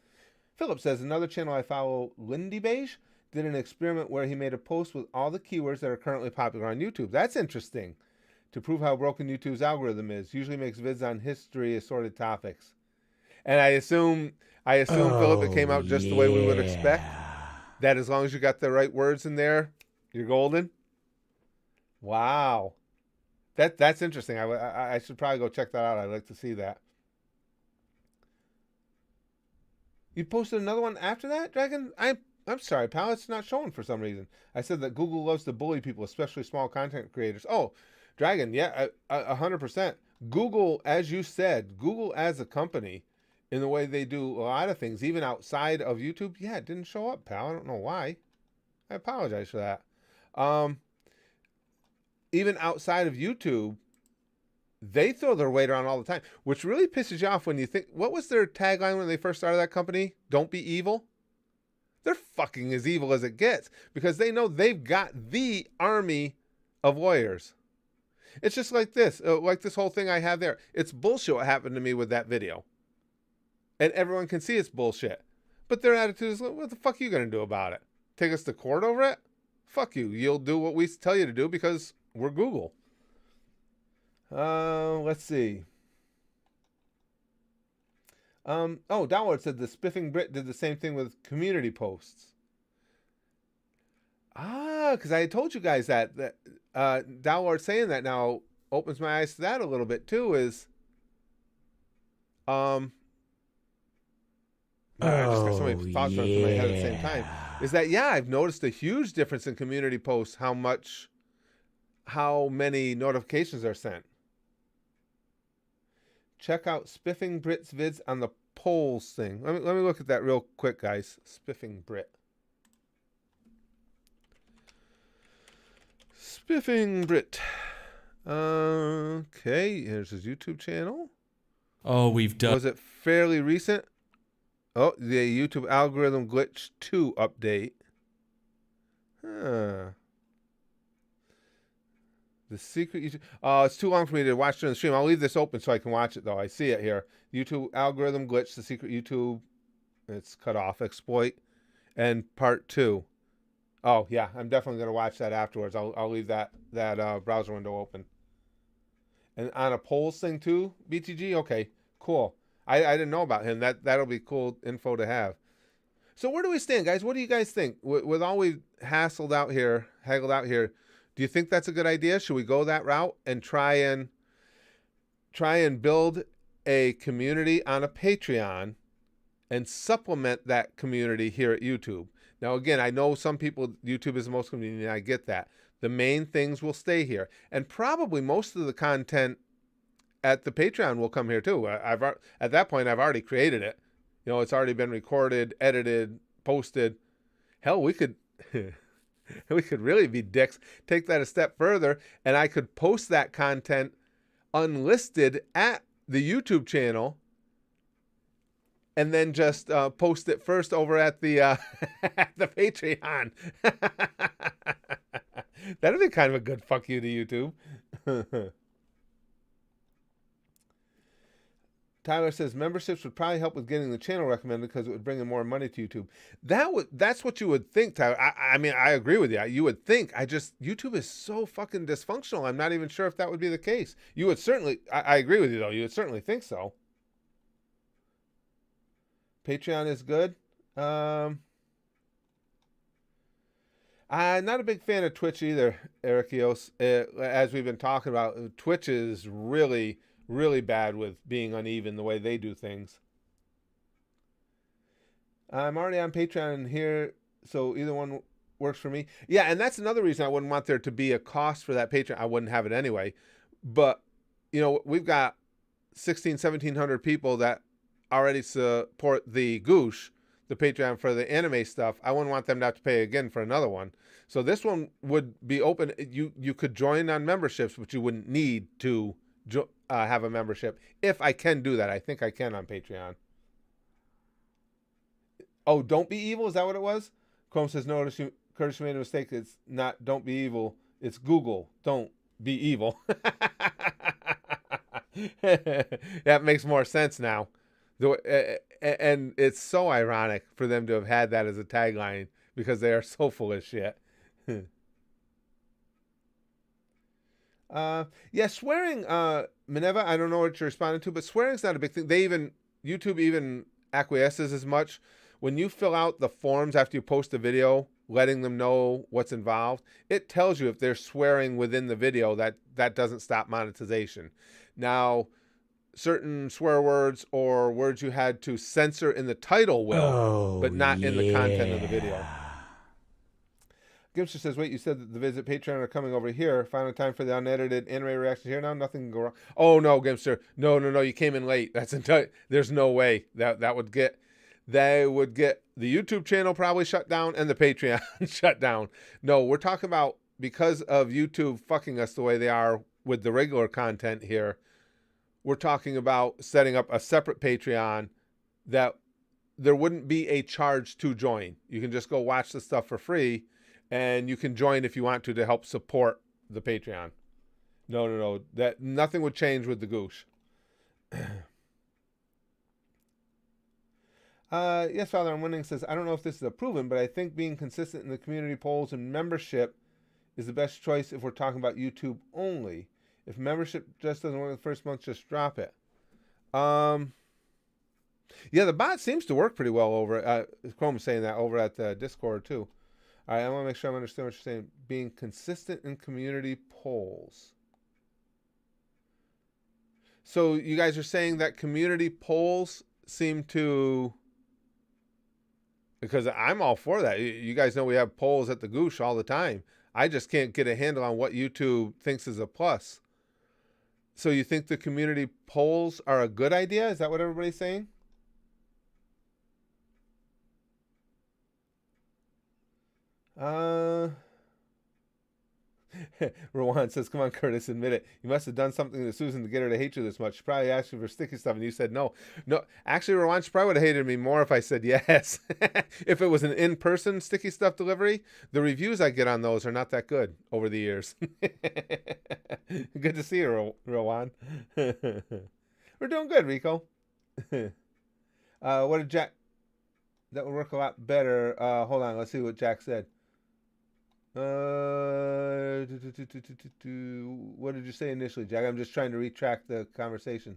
Philip says, another channel I follow, Lindy Beige, did an experiment where he made a post with all the keywords that are currently popular on YouTube. That's interesting. To prove how broken YouTube's algorithm is. Usually makes vids on history, assorted topics. And I assume Philip, it came out just the way we would expect. That as long as you got the right words in there, you're golden. Wow. That's interesting. I should probably go check that out. I'd like to see that. You posted another one after that, Dragon? I'm sorry, pal. It's not showing for some reason. I said that Google loves to bully people, especially small content creators. Oh, Dragon, yeah, 100%. Google, as you said, Google as a company, in the way they do a lot of things, even outside of YouTube, yeah, it didn't show up, pal. I don't know why. I apologize for that. Even outside of YouTube, they throw their weight around all the time, which really pisses you off when you think, what was their tagline when they first started that company? Don't be evil. They're fucking as evil as it gets because they know they've got the army of lawyers. It's just like this whole thing I have there. It's bullshit what happened to me with that video. And everyone can see it's bullshit. But their attitude is, what the fuck are you going to do about it? Take us to court over it? Fuck you. You'll do what we tell you to do because we're Google. Let's see. Downward said the Spiffing Brit did the same thing with community posts. Because I had told you guys that Downward saying that now opens my eyes to that a little bit too. Is I just got so many thoughts running through my head at the same time. Is that I've noticed a huge difference in community posts. How many notifications are sent. Check out Spiffing Brit's vids on the polls thing. Let me look at that real quick, guys. Spiffing Brit. Spiffing Brit. Okay, here's his YouTube channel. Oh, we've done. Was it fairly recent? Oh, the YouTube algorithm glitch 2 update. Huh. The secret YouTube. Oh, it's too long for me to watch during the stream. I'll leave this open so I can watch it, though. I see it here. YouTube algorithm glitch, the secret YouTube. It's cut off. Exploit. And part 2. Oh, yeah. I'm definitely going to watch that afterwards. I'll leave that browser window open. And on a polls thing, too, BTG? Okay, cool. I didn't know about him. That'll be cool info to have. So where do we stand, guys? What do you guys think? With all we've haggled out here, do you think that's a good idea? Should we go that route and try and build a community on a Patreon and supplement that community here at YouTube? Now, again, I know some people, YouTube is the most convenient. I get that. The main things will stay here. And probably most of the content at the Patreon will come here too. At that point, I've already created it. You know, it's already been recorded, edited, posted. Hell, we could... we could really be dicks. Take that a step further, and I could post that content unlisted at the YouTube channel, and then just post it first over at the at the Patreon. That'd be kind of a good fuck you to YouTube. Tyler says memberships would probably help with getting the channel recommended because it would bring in more money to YouTube. That's what you would think, Tyler. I mean, I agree with you. You would think. YouTube is so fucking dysfunctional. I'm not even sure if that would be the case. You would certainly, I agree with you though. You would certainly think so. Patreon is good. I'm not a big fan of Twitch either, Erikios. As we've been talking about, Twitch is really bad with being uneven the way they do things. I'm already on Patreon here, so either one works for me. Yeah, and that's another reason I wouldn't want there to be a cost for that Patreon. I wouldn't have it anyway. But, you know, we've got 1,700 people that already support the Goosh, the Patreon for the anime stuff. I wouldn't want them to have to pay again for another one. So this one would be open. You could join on memberships, but you wouldn't need to have a membership. If I can do that, I think I can on Patreon. Oh, don't be evil. Is that what it was? Chrome says, no, Curtis, you made a mistake. It's not don't be evil. It's Google. Don't be evil. That makes more sense now. And it's so ironic for them to have had that as a tagline because they are so full of shit. Yeah, swearing, Minerva, I don't know what you're responding to, but swearing's not a big thing. YouTube even acquiesces as much. When you fill out the forms after you post a video, letting them know what's involved, it tells you if they're swearing within the video, that doesn't stop monetization. Now, certain swear words or words you had to censor in the title will, but not in the content of the video. Gimster says, wait, you said that the visit Patreon are coming over here. Final time for the unedited anime reaction here now. Nothing can go wrong. Oh, no, Gimster. No. You came in late. There's no way that would get... They would get the YouTube channel probably shut down and the Patreon shut down. No, we're talking about because of YouTube fucking us the way they are with the regular content here. We're talking about setting up a separate Patreon that there wouldn't be a charge to join. You can just go watch the stuff for free, and you can join if you want to help support the Patreon. No, no, no. That nothing would change with the goosh. Yes, Father, I'm wondering says, I don't know if this is a proven, but I think being consistent in the community polls and membership is the best choice if we're talking about YouTube only. If membership just doesn't work the first month, just drop it. Yeah, the bot seems to work pretty well over Chrome's saying that over at the Discord too. All right, I want to make sure I understand what you're saying. Being consistent in community polls. So you guys are saying that community polls seem to, because I'm all for that. You guys know we have polls at the Goosh all the time. I just can't get a handle on what YouTube thinks is a plus. So you think the community polls are a good idea? Is that what everybody's saying? Rowan says, come on, Curtis, admit it. You must have done something to Susan to get her to hate you this much. She probably asked you for sticky stuff and you said no. No, actually, Rowan, she probably would have hated me more if I said yes. If it was an in-person sticky stuff delivery, the reviews I get on those are not that good over the years. Good to see you, Rowan. We're doing good, Rico. What did Jack... That would work a lot better. Hold on, let's see what Jack said. What did you say initially, Jack? I'm just trying to retract the conversation.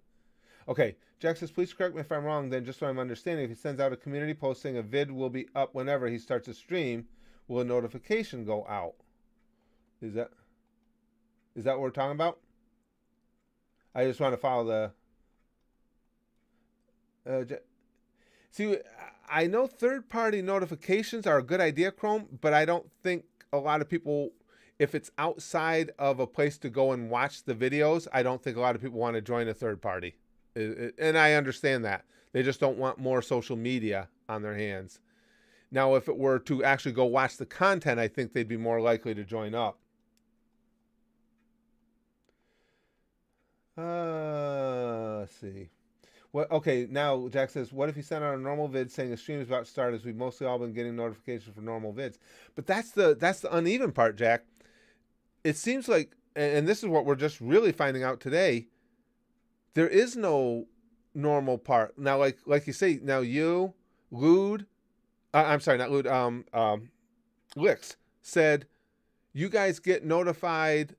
Okay, Jack says, please correct me if I'm wrong, then just so I'm understanding, if he sends out a community post saying a vid will be up whenever he starts a stream, will a notification go out? Is that what we're talking about? I just want to follow the... See, I know third-party notifications are a good idea, Chrome, but I don't think a lot of people, if it's outside of a place to go and watch the videos, I don't think a lot of people want to join a third party. And I understand that. They just don't want more social media on their hands. Now, if it were to actually go watch the content, I think they'd be more likely to join up. Let's see. Well, okay, now Jack says, what if you sent out a normal vid saying a stream is about to start, as we've mostly all been getting notifications for normal vids? But that's the uneven part, Jack. It seems like, and this is what we're just really finding out today, there is no normal part. Now, like you say, now you, Lude, I'm sorry, not Lude, Lix said, you guys get notified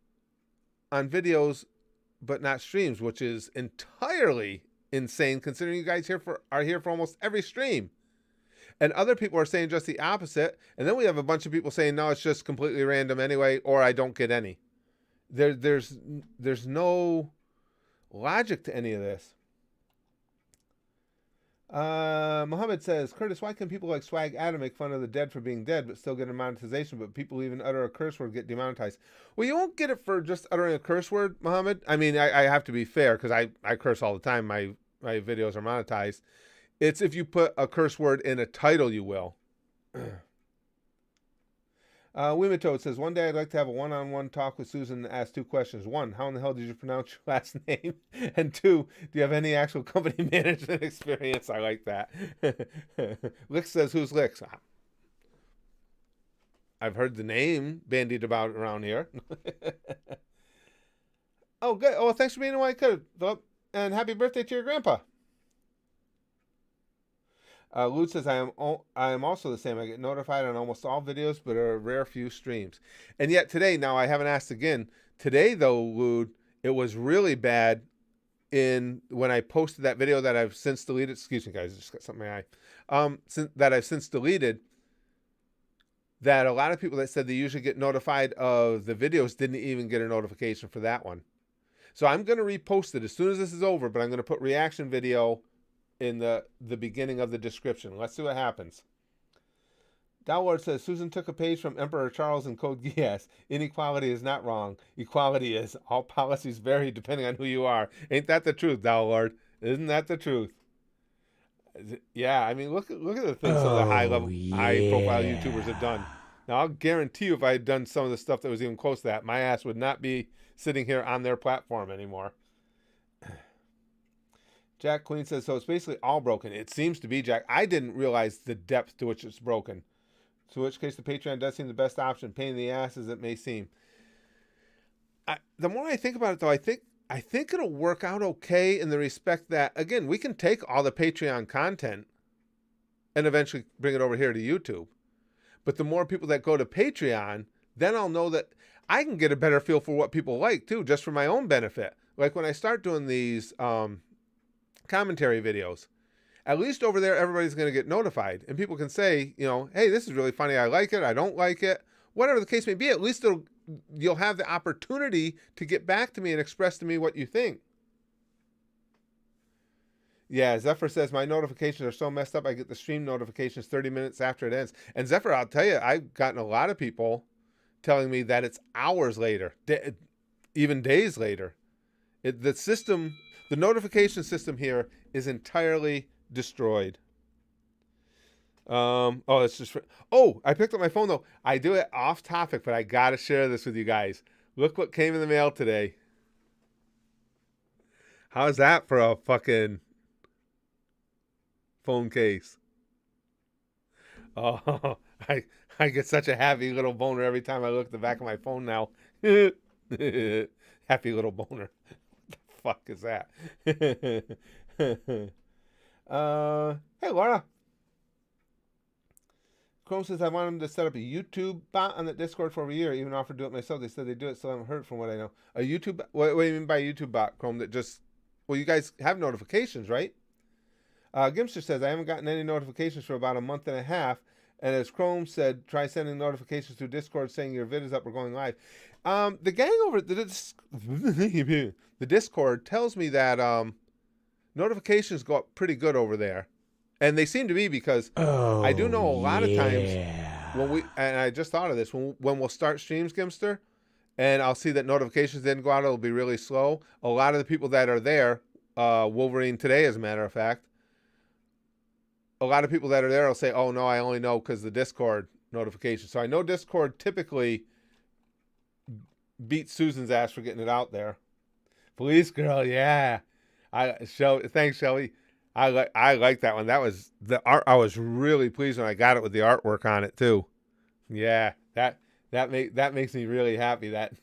on videos, but not streams, which is entirely insane considering you guys are here for almost every stream. And other people are saying just the opposite. And then we have a bunch of people saying, no, it's just completely random anyway, or I don't get any. There's no logic to any of this. Muhammad says, Curtis, why can people like Swag Adam make fun of the dead for being dead but still get a monetization, but people even utter a curse word get demonetized? Well, you won't get it for just uttering a curse word, Muhammad. I mean, I have to be fair because I curse all the time. My videos are monetized. It's if you put a curse word in a title, you will. Wimitoad says, one day I'd like to have a one-on-one talk with Susan and ask two questions. One, how in the hell did you pronounce your last name? And two, do you have any actual company management experience? I like that. Lix says, who's Lix? I've heard the name bandied about around here. Oh, good. Oh, thanks for being a white coat, Philip. And happy birthday to your grandpa. Lude says, I am also the same. I get notified on almost all videos, but a rare few streams. And yet today, now I haven't asked again. Today, though, Lude, it was really bad when I posted that video that I've since deleted. Excuse me, guys. I just got something in my eye. That I've since deleted. That a lot of people that said they usually get notified of the videos didn't even get a notification for that one. So I'm going to repost it as soon as this is over, but I'm going to put reaction video in the beginning of the description. Let's see what happens. Downward says, Susan took a page from Emperor Charles and Code Geass. Inequality is not wrong. Equality is. All policies vary depending on who you are. Ain't that the truth, Downward? Isn't that the truth? Yeah, I mean, look at the things some of the high profile YouTubers have done. Now, I'll guarantee you if I had done some of the stuff that was even close to that, my ass would not be sitting here on their platform anymore. Jack Queen says, so it's basically all broken. It seems to be, Jack. I didn't realize the depth to which it's broken. So in which case the Patreon does seem the best option, pain in the ass as it may seem. The more I think about it, though, I think it'll work out okay in the respect that, again, we can take all the Patreon content and eventually bring it over here to YouTube. But the more people that go to Patreon, then I'll know that I can get a better feel for what people like too, just for my own benefit. Like when I start doing these commentary videos, at least over there, everybody's going to get notified. And people can say, hey, this is really funny. I like it. I don't like it. Whatever the case may be, at least you'll have the opportunity to get back to me and express to me what you think. Yeah, Zephyr says, my notifications are so messed up, I get the stream notifications 30 minutes after it ends. And Zephyr, I'll tell you, I've gotten a lot of people telling me that it's hours later, even days later. The notification system here is entirely destroyed. It's just, I picked up my phone though. I do it off topic, but I got to share this with you guys. Look what came in the mail today. How's that for a fucking phone case? Oh, I get such a happy little boner every time I look at the back of my phone now. Happy little boner. What the fuck is that? Hey Laura. Chrome says I want them to set up a YouTube bot on the Discord for over a year. Even offered to do it myself. They said they do it, still haven't heard from what I know. A YouTube. What do you mean by YouTube bot, Chrome? That just. Well, you guys have notifications, right? Gimster says I haven't gotten any notifications for about a month and a half. And as Chrome said, try sending notifications through Discord saying your vid is up or going live. The gang over at the Discord tells me that notifications go up pretty good over there. And they seem to be, because I do know a lot of times when and I just thought of this, when we'll start streams, Gimster, and I'll see that notifications didn't go out, it'll be really slow. A lot of the people that are there, Wolverine today, as a matter of fact, a lot of people that are there will say, oh no, I only know because the Discord notification. So I know Discord typically beats Susan's ass for getting it out there. Police girl, yeah. Thanks, Shelly. I like that one. That was the art. I was really pleased when I got it with the artwork on it too. Yeah, that makes me really happy. That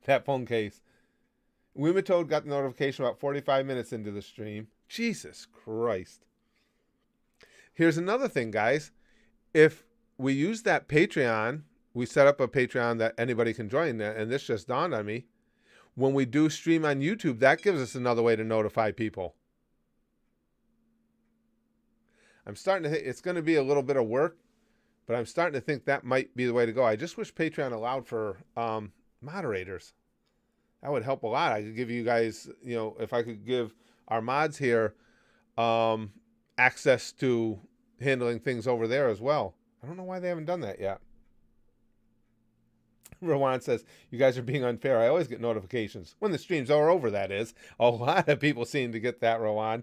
that phone case. Wimatode got the notification about 45 minutes into the stream. Jesus Christ. Here's another thing, guys. If we use that Patreon, we set up a Patreon that anybody can join, and this just dawned on me. When we do stream on YouTube, that gives us another way to notify people. I'm starting to think it's going to be a little bit of work, but I'm starting to think that might be the way to go. I just wish Patreon allowed for moderators. That would help a lot. I could give you guys, if I could give our mods here access to handling things over there as well. I don't know why they haven't done that yet. Rowan says, you guys are being unfair. I always get notifications. When the streams are over, that is. A lot of people seem to get that, Rowan.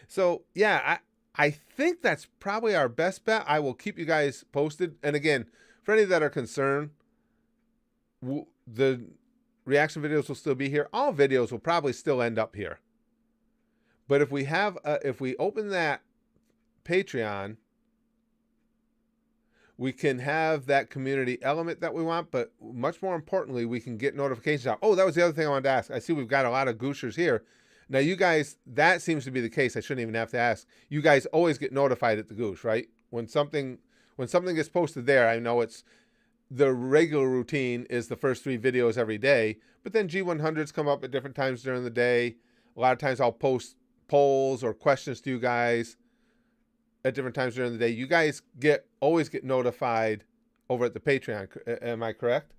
So, yeah, I think that's probably our best bet. I will keep you guys posted. And again, for any that are concerned, the reaction videos will still be here. All videos will probably still end up here. But if we open that Patreon, we can have that community element that we want, but much more importantly, we can get notifications out. Oh, that was the other thing I wanted to ask. I see we've got a lot of Gooshers here. Now, you guys, that seems to be the case. I shouldn't even have to ask. You guys always get notified at the Goosh, right? When something gets posted there, I know it's the regular routine is the first 3 videos every day, but then G100s come up at different times during the day. A lot of times I'll post polls or questions to you guys at different times during the day. You guys always get notified over at the Patreon. Am I correct?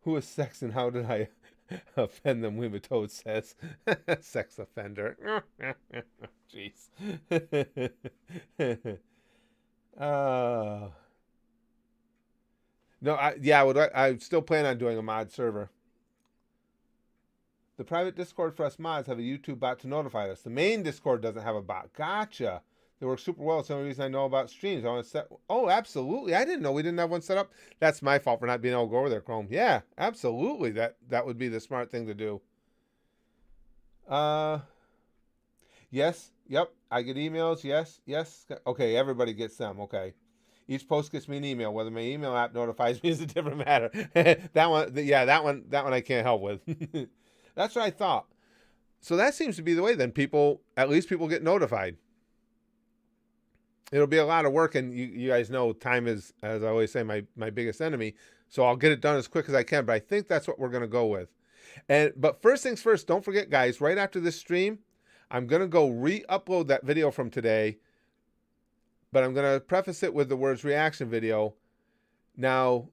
Who is sex and how did I offend them? Wimatode says. Sex offender. Jeez. No, I still plan on doing a mod server. The private Discord for us mods have a YouTube bot to notify us. The main Discord doesn't have a bot. Gotcha. They work super well. It's the only reason I know about streams. I want to set. Oh, absolutely. I didn't know we didn't have one set up. That's my fault for not being able to go over there, Chrome. Yeah, absolutely. That would be the smart thing to do. Yes. Yep. I get emails. Yes. Okay. Everybody gets them. Okay. Each post gets me an email. Whether my email app notifies me is a different matter. that one I can't help with. That's what I thought. So that seems to be the way then. At least people get notified. It'll be a lot of work, and you guys know time is, as I always say, my biggest enemy. So I'll get it done as quick as I can, but I think that's what we're going to go with. But first things first, don't forget, guys, right after this stream, I'm going to go re-upload that video from today, but I'm going to preface it with the words reaction video. Now,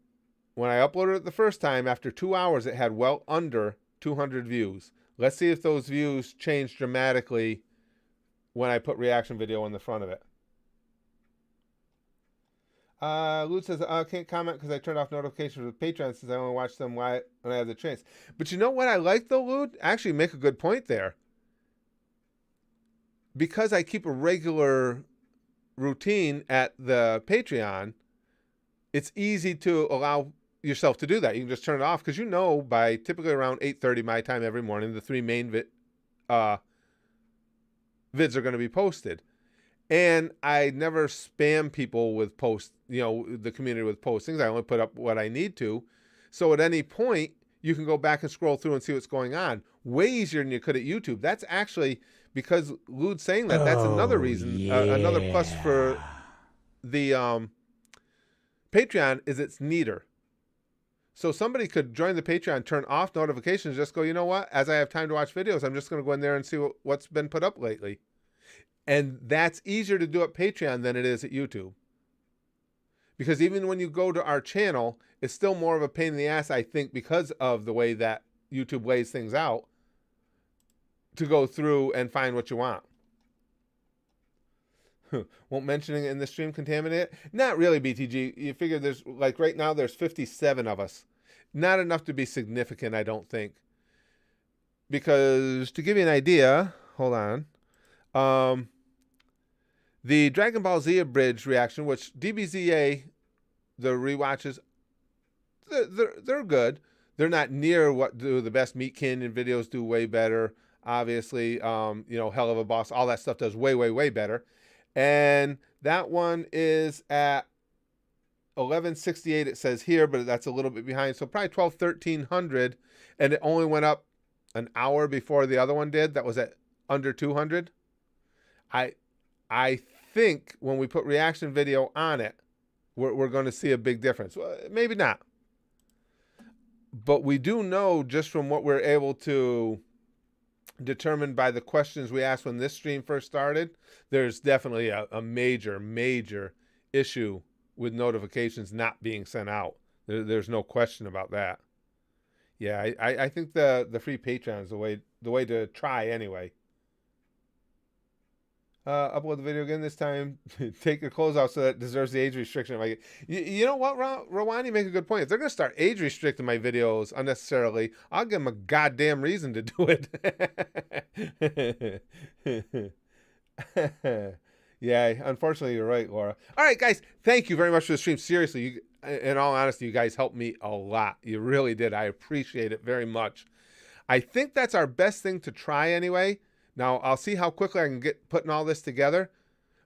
when I uploaded it the first time, after 2 hours, it had well under 200 views. Let's see if those views change dramatically when I put reaction video in the front of it. Lou says, I can't comment because I turned off notifications with Patreon since I only watch them when I have the chance. But you know what I like though, Lou? Actually make a good point there. Because I keep a regular routine at the Patreon, it's easy to allow yourself to do that. You can just turn it off because you know by typically around 8:30 my time every morning, the 3 main vids are going to be posted. And I never spam people with posts, the community with postings. I only put up what I need to. So at any point, you can go back and scroll through and see what's going on. Way easier than you could at YouTube. That's actually, because Lude's saying that, that's another reason, another plus for the Patreon is it's neater. So somebody could join the Patreon, turn off notifications, just go, you know what? As I have time to watch videos, I'm just going to go in there and see what's been put up lately. And that's easier to do at Patreon than it is at YouTube. Because even when you go to our channel, it's still more of a pain in the ass, I think, because of the way that YouTube lays things out, to go through and find what you want. Won't mentioning it in the stream contaminate it? Not really, BTG. You figure there's, like right now, there's 57 of us. Not enough to be significant, I don't think. Because, to give you an idea, hold on. The Dragon Ball Z Abridged reaction, which DBZA, the rewatches, they're good. They're not near what do the best Meat Canyon videos do way better. Obviously, Hell of a Boss, all that stuff does way, way, way better. And that one is at 1168, it says here, but that's a little bit behind. So probably 1300, and it only went up an hour before the other one did. That was at under 200. I think when we put reaction video on it, we're going to see a big difference. Well, maybe not. But we do know, just from what we're able to determine by the questions we asked when this stream first started, there's definitely a major, major issue with notifications not being sent out. There's no question about that. Yeah, I think the free Patreon is the way to try anyway. Upload the video again this time. Take your clothes off so that deserves the age restriction. Like, you know what, Rowan, you make a good point. If they're going to start age restricting my videos unnecessarily, I'll give them a goddamn reason to do it. Yeah, unfortunately, you're right, Laura. All right, guys, thank you very much for the stream. Seriously, in all honesty, you guys helped me a lot. You really did. I appreciate it very much. I think that's our best thing to try anyway. Now, I'll see how quickly I can get putting all this together,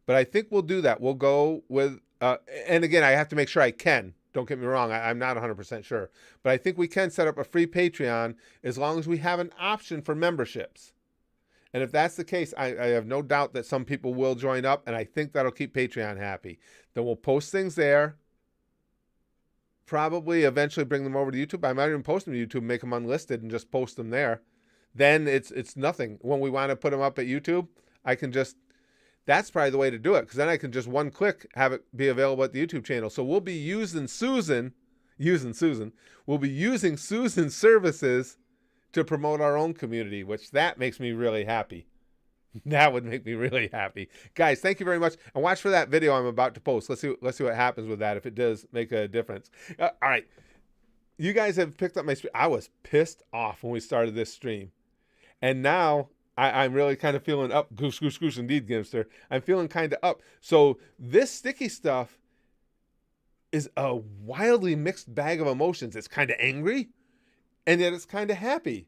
but I think we'll do that. We'll go with, and again, I have to make sure I can. Don't get me wrong. I'm not 100% sure, but I think we can set up a free Patreon as long as we have an option for memberships. And if that's the case, I have no doubt that some people will join up, and I think that'll keep Patreon happy. Then we'll post things there. Probably eventually bring them over to YouTube. I might even post them to YouTube, make them unlisted, and just post them there. Then it's nothing. When we want to put them up at YouTube, I can just, that's probably the way to do it, because then I can just one click have it be available at the YouTube channel. So we'll be using Susan, we'll be using Susan's services to promote our own community, which that makes me really happy. That would make me really happy. Guys, thank you very much. And watch for that video I'm about to post. Let's see what happens with that, if it does make a difference. All right. You guys have picked up my stream. I was pissed off when we started this stream. And now I'm really kind of feeling up. Goose, goose, goose, indeed, Gimster. I'm feeling kind of up. So this sticky stuff is a wildly mixed bag of emotions. It's kind of angry, and yet it's kind of happy.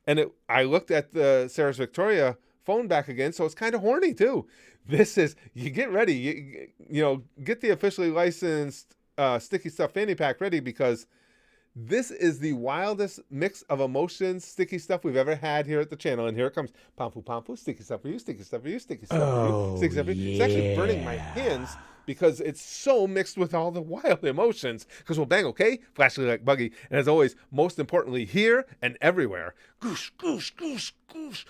And I looked at the Sarah's Victoria phone back again, so it's kind of horny too. This is, you get ready, get the officially licensed sticky stuff fanny pack ready, because this is the wildest mix of emotions, sticky stuff we've ever had here at the channel. And here it comes. Pomfu, pomfu, sticky stuff for you, sticky stuff for you, sticky stuff for you, sticky stuff for you. It's actually burning my hands because it's so mixed with all the wild emotions. Because we'll bang, okay? Flashing like Buggy. And as always, most importantly, here and everywhere. Goosh, goosh, goosh, goosh.